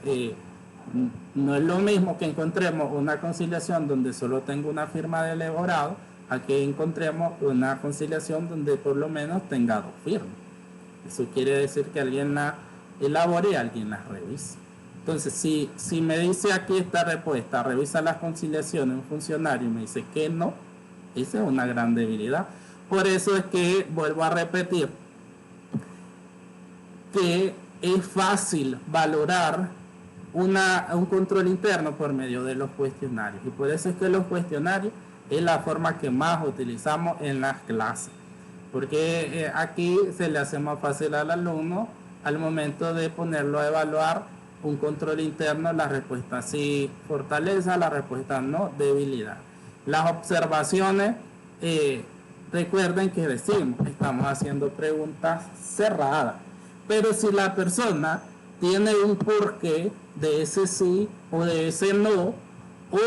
no es lo mismo que encontremos una conciliación donde solo tengo una firma de elaborado a que encontremos una conciliación donde por lo menos tenga 2 firmas. Eso quiere decir que alguien la elabore y alguien la revise. Entonces, si me dice aquí esta respuesta, revisa las conciliaciones un funcionario y me dice que no, esa es una gran debilidad. Por eso es que vuelvo a repetir que es fácil valorar un control interno por medio de los cuestionarios, y por eso es que los cuestionarios es la forma que más utilizamos en las clases, porque aquí se le hace más fácil al alumno al momento de ponerlo a evaluar un control interno. La respuesta sí, fortaleza; la respuesta no, debilidad. Las observaciones, recuerden que decimos, estamos haciendo preguntas cerradas, pero si la persona tiene un porqué de ese sí o de ese no, o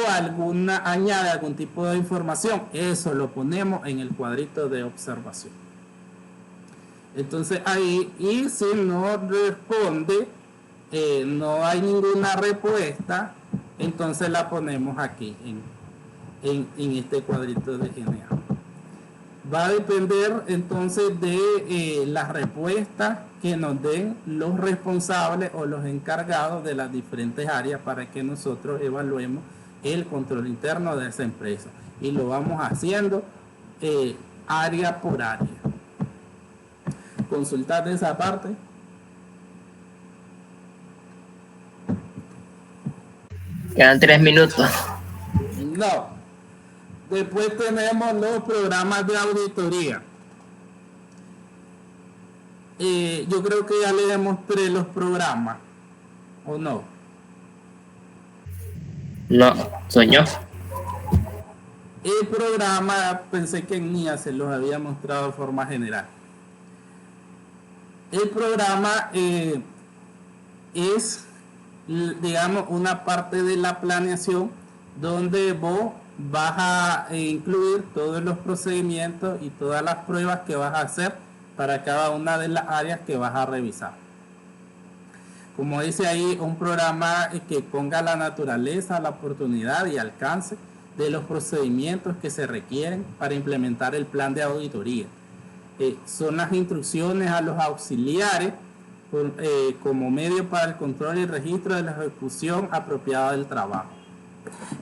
añade algún tipo de información, eso lo ponemos en el cuadrito de observación. Entonces ahí, y si no responde, no hay ninguna respuesta, entonces la ponemos aquí en este cuadrito de general. Va a depender entonces de las respuestas que nos den los responsables o los encargados de las diferentes áreas para que nosotros evaluemos el control interno de esa empresa, y lo vamos haciendo área por área. Consultar de esa parte. Quedan 3 minutos. No. Después tenemos los programas de auditoría. Yo creo que ya le demostré los programas, ¿o no? No, soñó. El programa, pensé que en NIA se los había mostrado de forma general. El programa es, digamos, una parte de la planeación donde vos vas a incluir todos los procedimientos y todas las pruebas que vas a hacer para cada una de las áreas que vas a revisar. Como dice ahí, un programa que ponga la naturaleza, la oportunidad y alcance de los procedimientos que se requieren para implementar el plan de auditoría. Son las instrucciones a los auxiliares como medio para el control y registro de la ejecución apropiada del trabajo.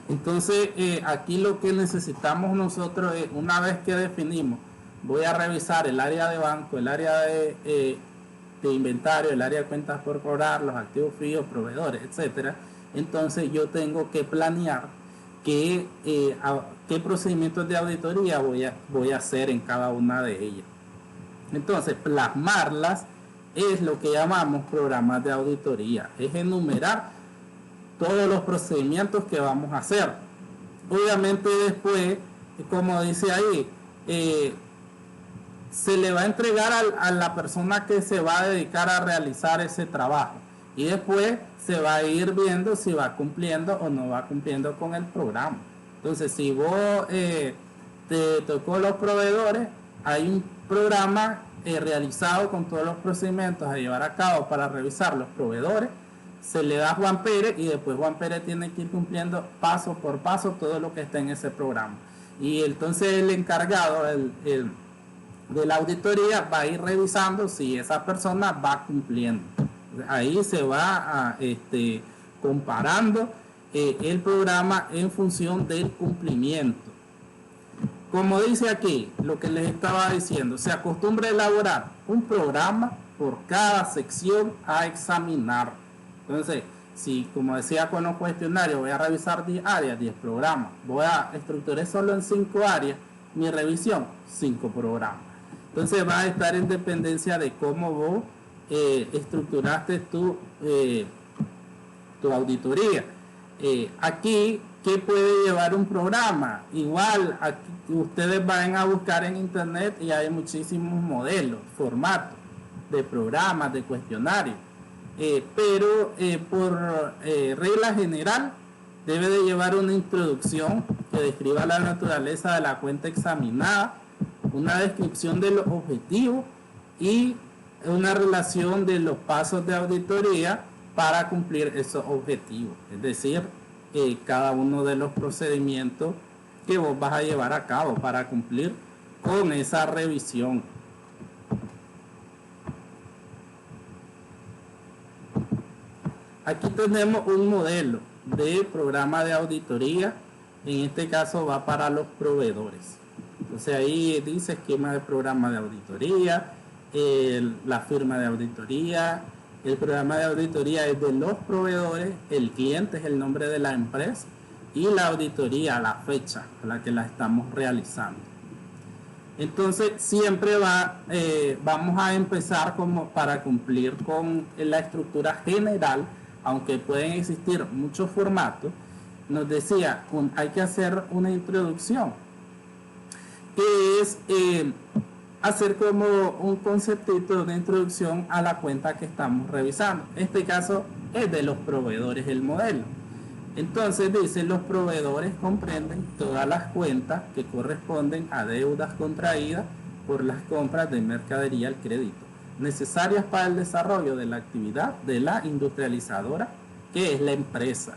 Entonces, aquí lo que necesitamos nosotros es, una vez que definimos, voy a revisar el área de banco, el área de inventario, el área de cuentas por cobrar, los activos fijos, proveedores, etcétera. Entonces yo tengo que planear qué procedimientos de auditoría voy a hacer en cada una de ellas. Entonces, plasmarlas es lo que llamamos programas de auditoría, es enumerar todos los procedimientos que vamos a hacer. Obviamente después, como dice ahí, se le va a entregar a la persona que se va a dedicar a realizar ese trabajo, y después se va a ir viendo si va cumpliendo o no va cumpliendo con el programa. Entonces, si vos te tocó los proveedores, hay un programa realizado con todos los procedimientos a llevar a cabo para revisar los proveedores. Se le da a Juan Pérez y después Juan Pérez tiene que ir cumpliendo paso por paso todo lo que está en ese programa. Y entonces el encargado de la auditoría va a ir revisando si esa persona va cumpliendo. Ahí se va comparando el programa en función del cumplimiento. Como dice aquí, lo que les estaba diciendo, se acostumbra a elaborar un programa por cada sección a examinar. Entonces, si como decía con los cuestionarios, voy a revisar 10 áreas, 10 programas, voy a estructurar solo en 5 áreas, mi revisión, 5 programas. Entonces va a estar en dependencia de cómo vos estructuraste tu auditoría. Aquí, ¿qué puede llevar un programa? Igual, aquí ustedes van a buscar en internet y hay muchísimos modelos, formatos de programas, de cuestionarios. Pero por regla general debe de llevar una introducción que describa la naturaleza de la cuenta examinada, una descripción de los objetivos y una relación de los pasos de auditoría para cumplir esos objetivos, es decir, cada uno de los procedimientos que vos vas a llevar a cabo para cumplir con esa revisión. Aquí tenemos un modelo de programa de auditoría, en este caso va para los proveedores. Entonces ahí dice esquema de programa de auditoría, la firma de auditoría, el programa de auditoría es de los proveedores, el cliente es el nombre de la empresa y la auditoría, la fecha a la que la estamos realizando. Entonces siempre vamos a empezar como para cumplir con la estructura general, aunque pueden existir muchos formatos. Nos decía, hay que hacer una introducción, que es hacer como un conceptito de introducción a la cuenta que estamos revisando. En este caso es de los proveedores el modelo. Entonces dice, los proveedores comprenden todas las cuentas que corresponden a deudas contraídas por las compras de mercadería al crédito, necesarias para el desarrollo de la actividad de la industrializadora, que es la empresa.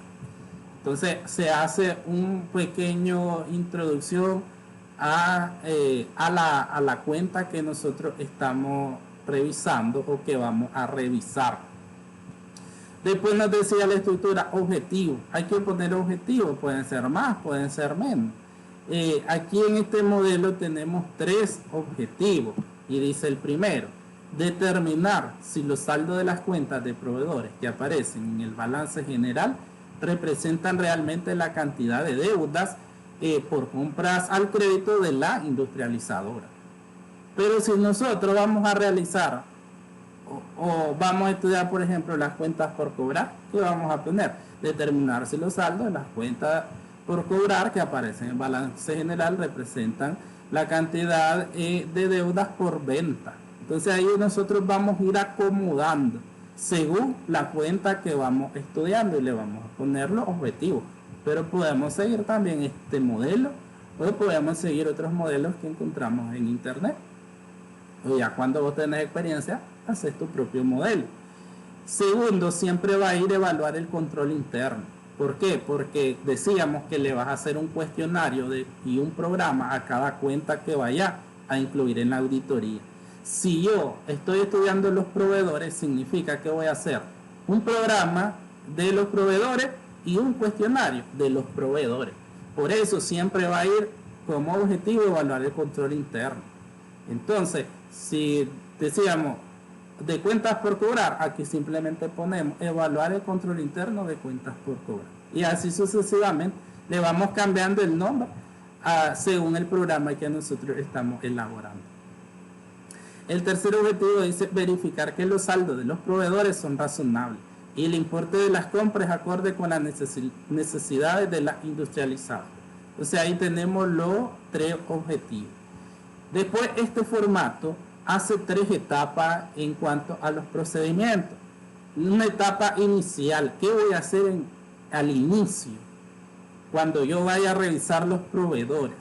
Entonces se hace un pequeño introducción a la cuenta que nosotros estamos revisando o que vamos a revisar. Después nos decía la estructura objetivo. Hay que poner objetivos, pueden ser más, pueden ser menos. Aquí en este modelo tenemos 3 objetivos y dice el primero, determinar si los saldos de las cuentas de proveedores que aparecen en el balance general representan realmente la cantidad de deudas por compras al crédito de la industrializadora. Pero si nosotros vamos a realizar o vamos a estudiar, por ejemplo, las cuentas por cobrar, ¿qué vamos a poner? Determinar si los saldos de las cuentas por cobrar que aparecen en el balance general representan la cantidad de deudas por venta. Entonces ahí nosotros vamos a ir acomodando según la cuenta que vamos estudiando y le vamos a poner los objetivos. Pero podemos seguir también este modelo o podemos seguir otros modelos que encontramos en internet. O ya cuando vos tenés experiencia, haces tu propio modelo. Segundo, siempre va a ir a evaluar el control interno. ¿Por qué? Porque decíamos que le vas a hacer un cuestionario y un programa a cada cuenta que vaya a incluir en la auditoría. Si yo estoy estudiando los proveedores, significa que voy a hacer un programa de los proveedores y un cuestionario de los proveedores. Por eso siempre va a ir como objetivo evaluar el control interno. Entonces, si decíamos de cuentas por cobrar, aquí simplemente ponemos evaluar el control interno de cuentas por cobrar. Y así sucesivamente le vamos cambiando el nombre según el programa que nosotros estamos elaborando. El tercer objetivo dice verificar que los saldos de los proveedores son razonables y el importe de las compras acorde con las necesidades de la industrializadora. O sea, ahí tenemos los 3 objetivos. Después, este formato hace 3 etapas en cuanto a los procedimientos. Una etapa inicial, ¿qué voy a hacer al inicio? cuando yo vaya a revisar los proveedores,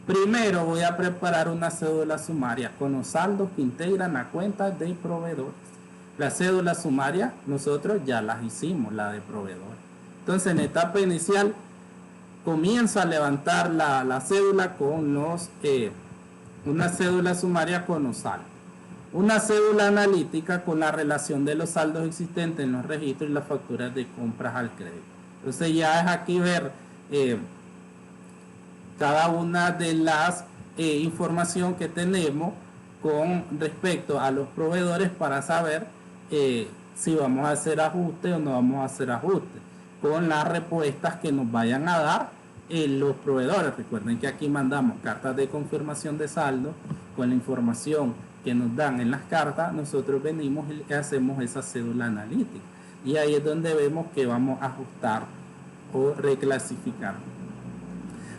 primero voy a preparar una cédula sumaria con los saldos que integran la cuenta de proveedores. La cédula sumaria nosotros ya las hicimos, la de proveedores. Entonces en etapa inicial comienzo a levantar la cédula con una cédula sumaria con los saldos. Una cédula analítica con la relación de los saldos existentes en los registros y las facturas de compras al crédito. Entonces ya es aquí ver cada una de las información que tenemos con respecto a los proveedores para saber si vamos a hacer ajuste o no vamos a hacer ajuste con las respuestas que nos vayan a dar los proveedores. Recuerden que aquí mandamos cartas de confirmación de saldo con la información que nos dan en las cartas. Nosotros venimos y hacemos esa cédula analítica y ahí es donde vemos que vamos a ajustar o reclasificar.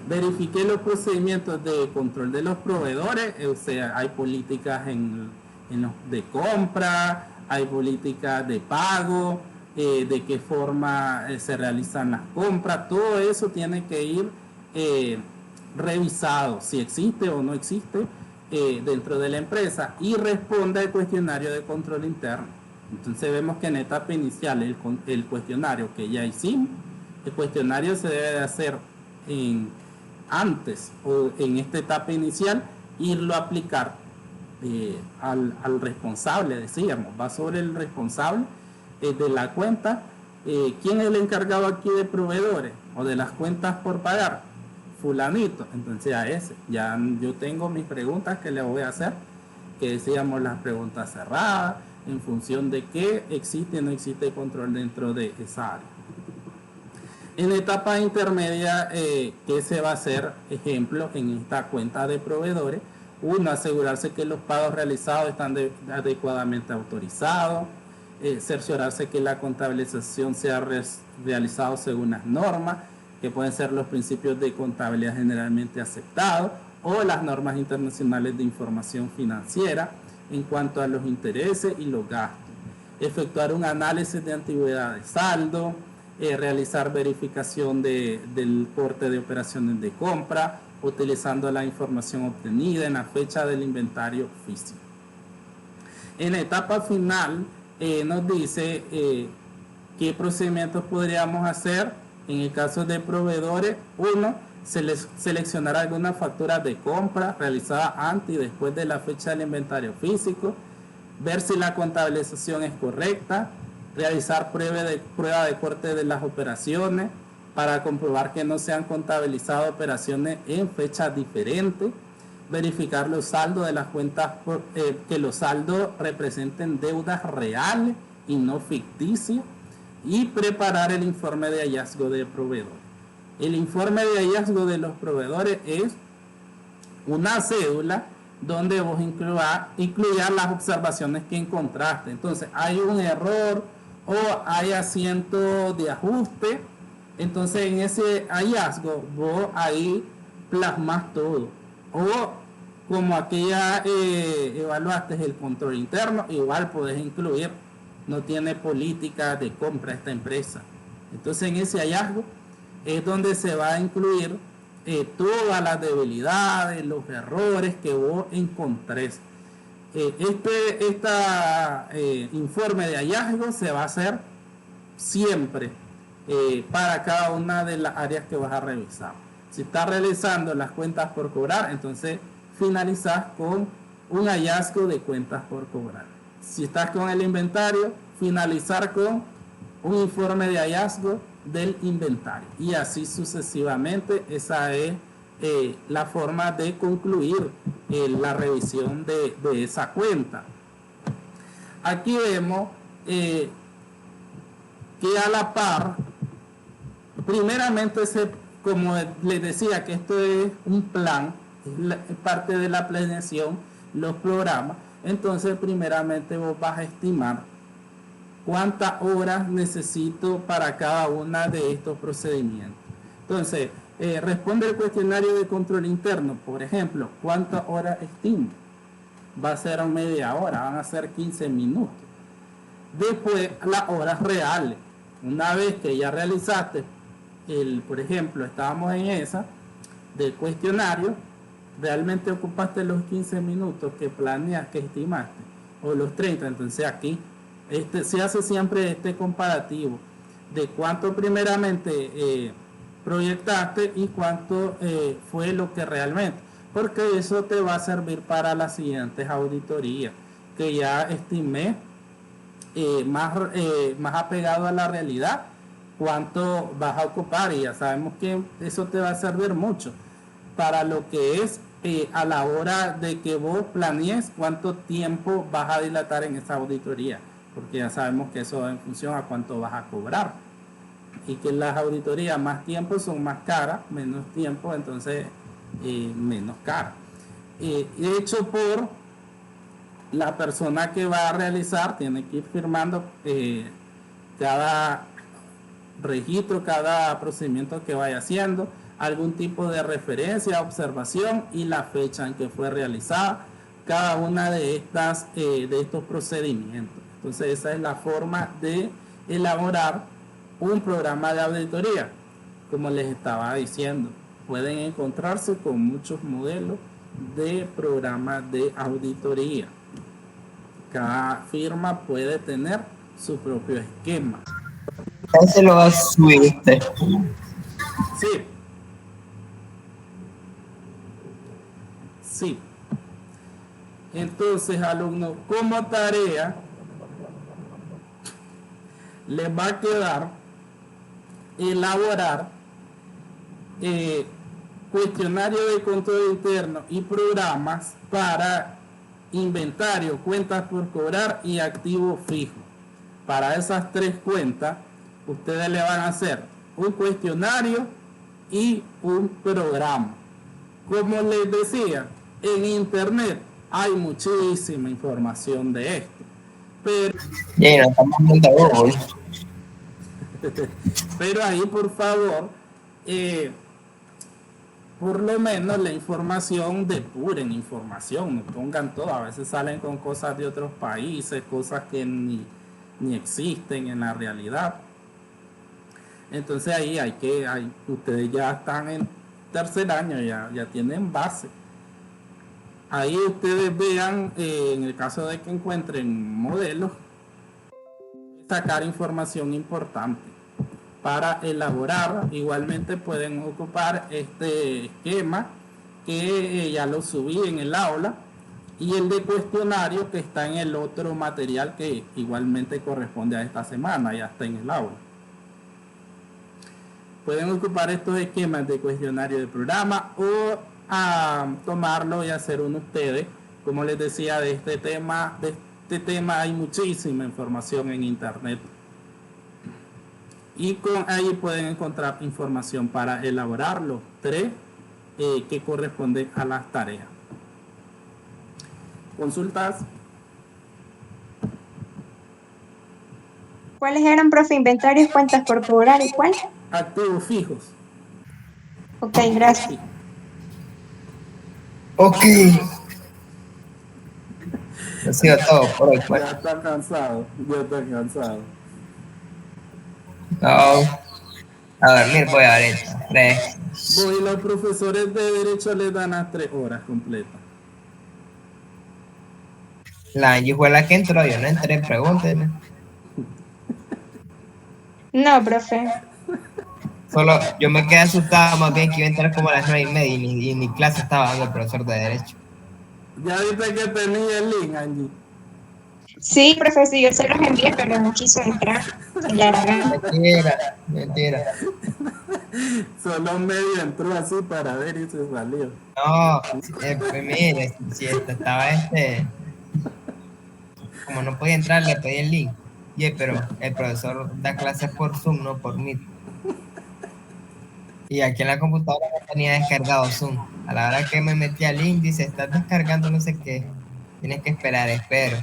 Verifique los procedimientos de control de los proveedores, o sea, hay políticas de compra, hay políticas de pago, de qué forma se realizan las compras. Todo eso tiene que ir revisado, si existe o no existe dentro de la empresa, y responde al cuestionario de control interno. Entonces vemos que en etapa inicial el cuestionario que ya hicimos, el cuestionario se debe de hacer antes o en esta etapa inicial, irlo a aplicar al responsable, decíamos, va sobre el responsable de la cuenta. ¿Quién es el encargado aquí de proveedores o de las cuentas por pagar? Fulanito. Entonces a ese ya yo tengo mis preguntas que le voy a hacer, que decíamos las preguntas cerradas, en función de qué existe o no existe control dentro de esa área. En etapa intermedia, ¿qué se va a hacer? Ejemplo, en esta cuenta de proveedores, uno, asegurarse que los pagos realizados están adecuadamente autorizados, cerciorarse que la contabilización sea realizada según las normas, que pueden ser los principios de contabilidad generalmente aceptados o las normas internacionales de información financiera en cuanto a los intereses y los gastos. Efectuar un análisis de antigüedad de saldo, realizar verificación del corte de operaciones de compra, utilizando la información obtenida en la fecha del inventario físico. En la etapa final nos dice qué procedimientos podríamos hacer en el caso de proveedores. Uno, seleccionar alguna factura de compra realizada antes y después de la fecha del inventario físico, ver si la contabilización es correcta, realizar prueba de corte de las operaciones para comprobar que no se han contabilizado operaciones en fechas diferentes, verificar los saldos de las cuentas, que los saldos representen deudas reales y no ficticias, y preparar el informe de hallazgo de proveedores. El informe de hallazgo de los proveedores es una cédula donde vos incluyas las observaciones que encontraste. Entonces, hay un error o hay asiento de ajuste, entonces en ese hallazgo vos ahí plasmas todo. O como aquí ya evaluaste el control interno, igual podés incluir, no tiene política de compra esta empresa. Entonces en ese hallazgo es donde se va a incluir todas las debilidades, los errores que vos encontres. Informe de hallazgo se va a hacer siempre para cada una de las áreas que vas a revisar. Si estás realizando las cuentas por cobrar, entonces finalizas con un hallazgo de cuentas por cobrar. Si estás con el inventario, finalizar con un informe de hallazgo del inventario, y así sucesivamente. Esa es la forma de concluir la revisión de esa cuenta. Aquí vemos que a la par, primeramente, como les decía, que esto es un plan, es parte de la planeación, los programas. Entonces primeramente vos vas a estimar cuántas horas necesito para cada una de estos procedimientos. Entonces, responde el cuestionario de control interno, por ejemplo, ¿cuántas horas estimo? Va a ser media hora, van a ser 15 minutos. Después, las horas reales. Una vez que ya realizaste por ejemplo, estábamos en esa del cuestionario, realmente ocupaste los 15 minutos que planeas, que estimaste, o los 30. Entonces aquí se hace siempre este comparativo de cuánto primeramente proyectaste y cuánto fue lo que realmente, porque eso te va a servir para las siguientes auditorías, que ya estimé más apegado a la realidad cuánto vas a ocupar, y ya sabemos que eso te va a servir mucho para lo que es a la hora de que vos planees cuánto tiempo vas a dilatar en esa auditoría, porque ya sabemos que eso va en función a cuánto vas a cobrar, y que las auditorías más tiempo son más caras, menos tiempo entonces menos caras, hecho por la persona que va a realizar. Tiene que ir firmando cada registro, cada procedimiento que vaya haciendo, algún tipo de referencia, observación y la fecha en que fue realizada cada una de estos procedimientos. Entonces esa es la forma de elaborar un programa de auditoría. Como les estaba diciendo, pueden encontrarse con muchos modelos de programas de auditoría. Cada firma puede tener su propio esquema. Ese lo vas a subir usted. Sí. Sí. Entonces, alumnos, como tarea les va a quedar elaborar cuestionario de control interno y programas para inventario, cuentas por cobrar y activo fijo. Para esas tres cuentas, ustedes le van a hacer un cuestionario y un programa. Como les decía, en internet hay muchísima información de esto, pero Ya, no estamos viendo Google. pero ahí por favor, por lo menos la información, depuren información, no pongan todo. A veces salen con cosas de otros países, cosas que ni existen en la realidad. Entonces ahí ustedes ya están en tercer año, ya tienen base. Ahí ustedes vean, en el caso de que encuentren modelos, sacar información importante para elaborar. Igualmente pueden ocupar este esquema que ya lo subí en el aula, y el de cuestionario que está en el otro material que igualmente corresponde a esta semana, ya está en el aula. Pueden ocupar estos esquemas de cuestionario de programa o tomarlo y hacer uno ustedes. Como les decía, de este tema hay muchísima información en internet, y ahí pueden encontrar información para elaborar los tres que corresponden a las tareas. Consultas. ¿Cuáles eran, profe? Inventarios, cuentas por cobrar y cuál? Activos fijos. Ok, gracias. Ok. Ha sido todo por hoy, pues. Ya está cansado. No. A dormir voy ahorita. 3. Vos y los profesores de derecho les dan las 3 horas completas. La Angie fue la que entró, yo no entré, pregúntenme. No, profe. Solo yo me quedé asustado más bien que iba a entrar como a las 9:30 y ni clase estaba dando el profesor de Derecho. Ya viste que tenía el link, Angie. Sí, profe, sí, yo se los envié, pero no quiso entrar. Mentira. Solo medio entró así para ver y se salió. No, pues mire, si estaba como no podía entrar, le pedí el link. Pero el profesor da clases por Zoom, no por Meet. Y aquí en la computadora no tenía descargado Zoom. A la hora que me metí al link, dice, estás descargando no sé qué. Tienes que esperar, espero.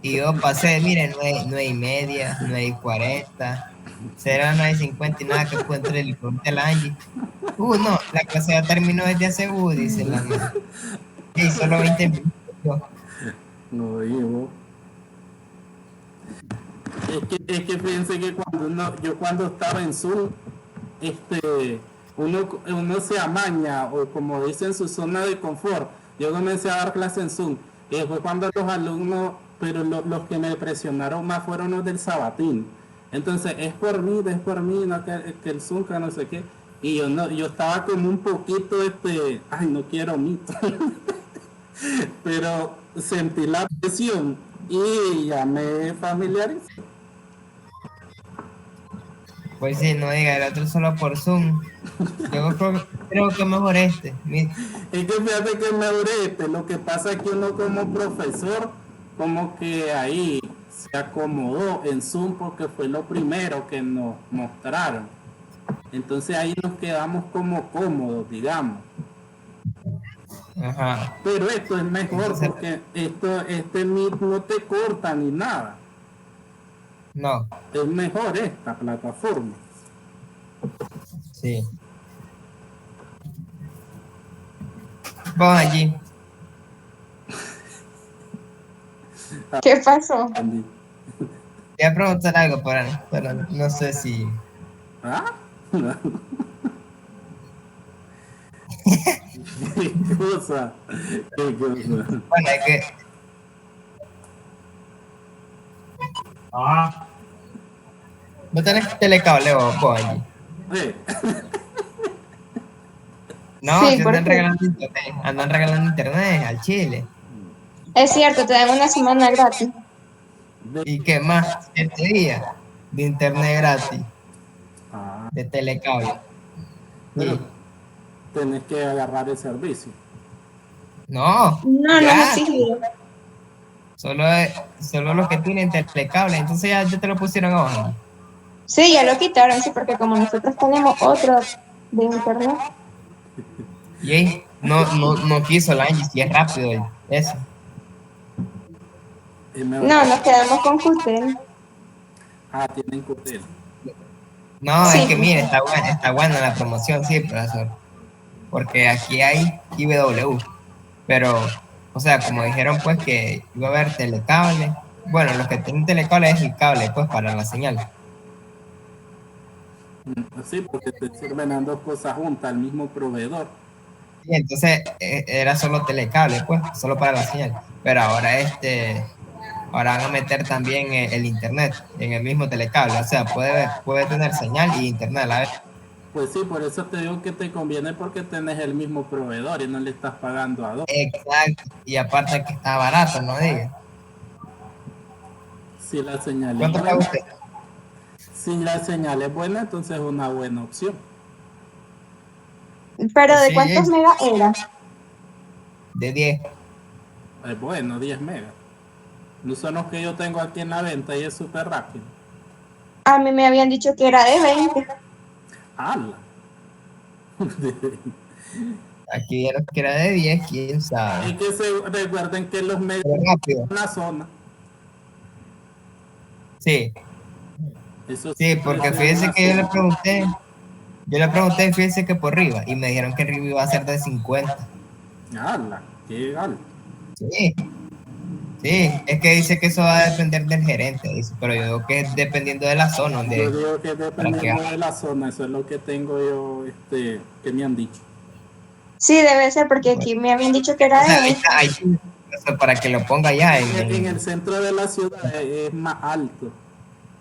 Y yo pasé, miren, 9:30, 9:40, 09:50 y nada que pude entrar, y le pregunté a la Angie. No, la clase ya terminó desde hace, dice la mía. Y solo 20 minutos. No digo. Es que fíjense que yo cuando estaba en Zoom, uno se amaña, o como dicen, su zona de confort. Yo comencé a dar clase en Zoom, y después cuando los alumnos, pero los que me presionaron más fueron los del Sabatín. Entonces, es por mí, no que el Zoom, que no sé qué. Y yo no, yo estaba como un poquito, ay, no quiero mito. Pero sentí la presión y ya me familiaricé. Pues sí, no diga, el otro solo por Zoom. Yo creo que mejor este. Es que fíjate que me duré. Lo que pasa es que uno como profesor, como que ahí se acomodó en Zoom porque fue lo primero que nos mostraron. Entonces ahí nos quedamos como cómodos, digamos. Ajá. Pero esto es mejor porque este Meet no te corta ni nada. No, Es mejor esta plataforma. sí. Vos allí. ¿Qué pasó? Entendí. Te voy a preguntar algo, pero no sé si... ¿Ah? ¿Qué cosa? ¿Qué cosa? Bueno, es que... ¿No tenés telecable vos allí? Eh, No, Sí, si ¿por andan qué? regalando internet. Andan regalando internet al Chile. Es cierto, te dan una semana gratis. ¿Y qué más? 7 días de internet gratis, ah, de telecable. pero Sí. tenés que agarrar el servicio. No, No, no ya. es exigido. Solo los que tienen telecable. Entonces ya te lo pusieron abajo. Sí, ya lo quitaron, sí, porque como nosotros tenemos otro de internet. Y ahí no quiso la Angie, si es rápido eso. Es mejor. No, nos quedamos con Qtel. Ah, tienen que hotel. No, Sí. es que mire, está buena la promoción, sí, profesor. Porque aquí hay IBW. Pero, o sea, como dijeron pues que iba a haber telecable. Bueno, los que tienen telecable es el cable, pues, para la señal. Sí, porque te sirven las dos cosas juntas, el mismo proveedor. Y entonces era solo telecable, pues, solo para la señal. Pero ahora van a meter también el internet en el mismo telecable. O sea, puede tener señal y internet a la vez. Pues sí, por eso te digo que te conviene porque tenés el mismo proveedor y no le estás pagando a dos. Exacto. Y aparte que está barato, no diga. Si la señal es ¿Cuánto paga buena, usted? si la señal es buena, entonces es una buena opción. Pero ¿de Sí, cuántos es megas era? de 10. Es bueno, 10 megas. No son los que yo tengo aquí en la venta y es súper rápido. A mí me habían dicho que era de 20. ¡Hala! Aquí vieron que era de 10, quién Es sabe. que recuerden que los megas Pero rápido. son la zona. Sí, Eso sí, porque fíjense que yo le pregunté, fíjense que por arriba, y me dijeron que arriba iba a ser de 50. ¡Hala! ¡Qué alto! Sí, sí, es que dice que eso va a depender del gerente, dice, pero yo digo que es dependiendo de la zona Yo donde... digo que para que dependiendo de la zona, eso es lo que tengo yo, que me han dicho. Sí, debe ser, porque aquí me habían dicho que era O sea, de ahí 20. está, ahí, o sea, para que lo ponga ya En el centro de la ciudad es más alto,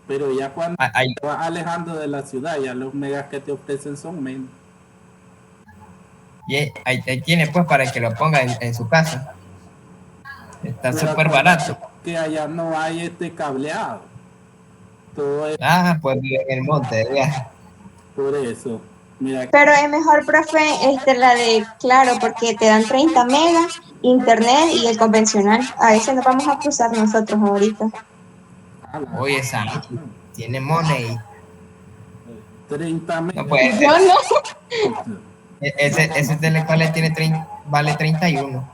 pero ya cuando ahí- te vas alejando de la ciudad, ya los megas que te ofrecen son menos. y ahí tiene pues para que lo ponga en su casa. Está Pero súper acuérdate barato. que allá no hay cableado. Todo es Ah, pues vive en el monte, ya. por eso. Mira, Pero es mejor, profe, la de Claro, porque te dan 30 megas, internet y el convencional. A veces nos vamos a cruzar nosotros ahorita. Oye, esa tiene money. 30 megas. No, pues, Yo no. ese telecable vale 31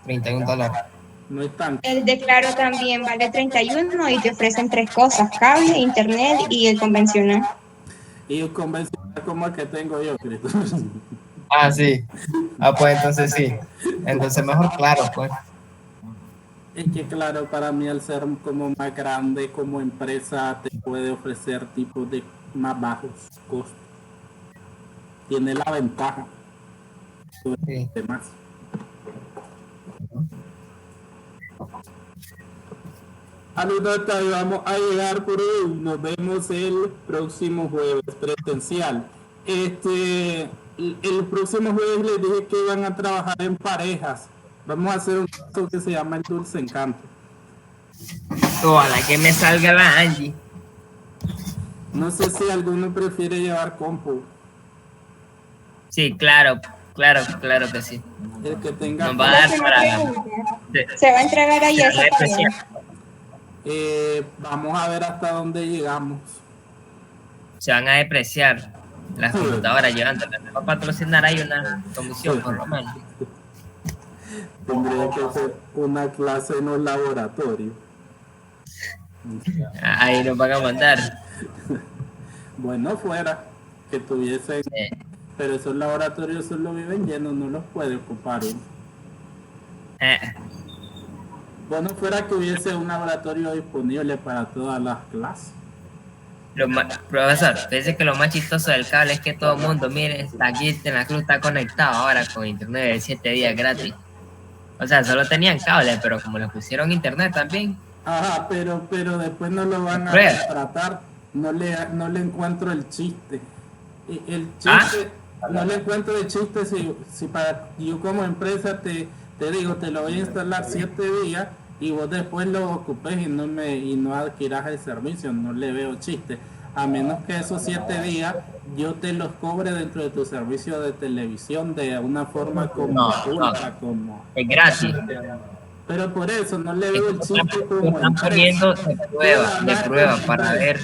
dólares. No es tanto. El de Claro también vale 31 y te ofrecen 3 cosas, cable, internet y el convencional. Y el convencional como el que tengo yo, Cristo. Ah, sí. Ah, pues entonces sí. Entonces mejor claro, pues. Es que claro, para mí al ser como más grande como empresa te puede ofrecer tipos de más bajos costos. tiene la ventaja sobre Sí. los demás. Anécdota, vamos a llegar por hoy. Nos vemos el próximo jueves presencial. El próximo jueves les dije que iban a trabajar en parejas. Vamos a hacer un caso que se llama el Dulce Encanto. Ojalá que me salga la Angie. No sé si alguno prefiere llevar compu. Sí, claro que sí. El que tenga Nos va a dar para... Se va a entregar ahí Se esa va a tarea. despreciar. vamos a ver hasta dónde llegamos. Se van a depreciar las computadoras llevándolas. Va a patrocinar ahí una comisión por lo menos. Tendría que ser una clase en un laboratorio. Ahí nos van a mandar. Bueno, fuera que tuviesen, pero esos laboratorios solo viven llenos, no los puede ocupar uno. Bueno, fuera que hubiese un laboratorio disponible para todas las clases. Profesor, fíjese que lo más chistoso del cable es que todo el mundo, mire, está aquí en la cruz, está conectado ahora con internet de 7 días gratis. O sea, solo tenían cable, pero como le pusieron internet también. Ajá, pero después no lo van a Prueba. tratar. No le encuentro el chiste. El chiste, no le encuentro el chiste si para yo como empresa te digo, te lo voy a instalar 7 días y vos después lo ocupes y no adquieras el servicio. No le veo chiste. A menos que esos 7 días yo te los cobre dentro de tu servicio de televisión de una forma como como... Es gratis. Pero por eso no le veo el chiste Lo como están poniendo de prueba para ver.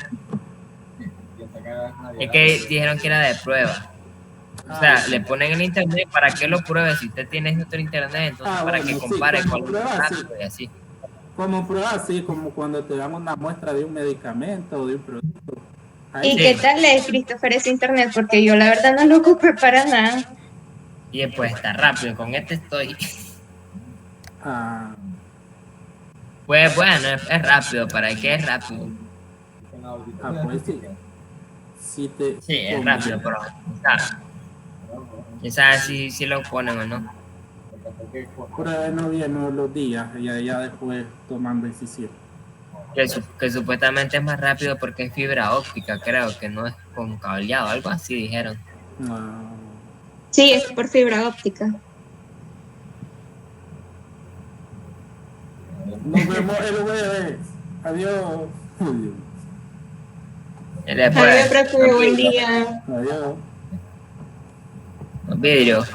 Es que dijeron que era de prueba. O sea, le ponen el internet para que lo pruebe. Si usted tiene otro internet, entonces para que compare como con prueba, sí. y así. Como prueba, sí, como cuando te dan una muestra de un medicamento o de un producto. Ahí ¿Y sí. qué tal es, Christopher, ese internet? Porque yo la verdad no lo ocupé para nada. Y después está rápido. Con este estoy. Ah, Pues bueno, es rápido. ¿Para qué es rápido? pues sí. Sí, es rápido, pero quién sabe si lo ponen o no. Pruébenos bien los días y ya después toman decisión. Que supuestamente es más rápido porque es fibra óptica, creo que no es con cableado, algo así dijeron. Ah, Sí, es por fibra óptica. nos vemos el jueves. Adiós. Y después, Adiós, profe, buen día. Adiós. los vidrios.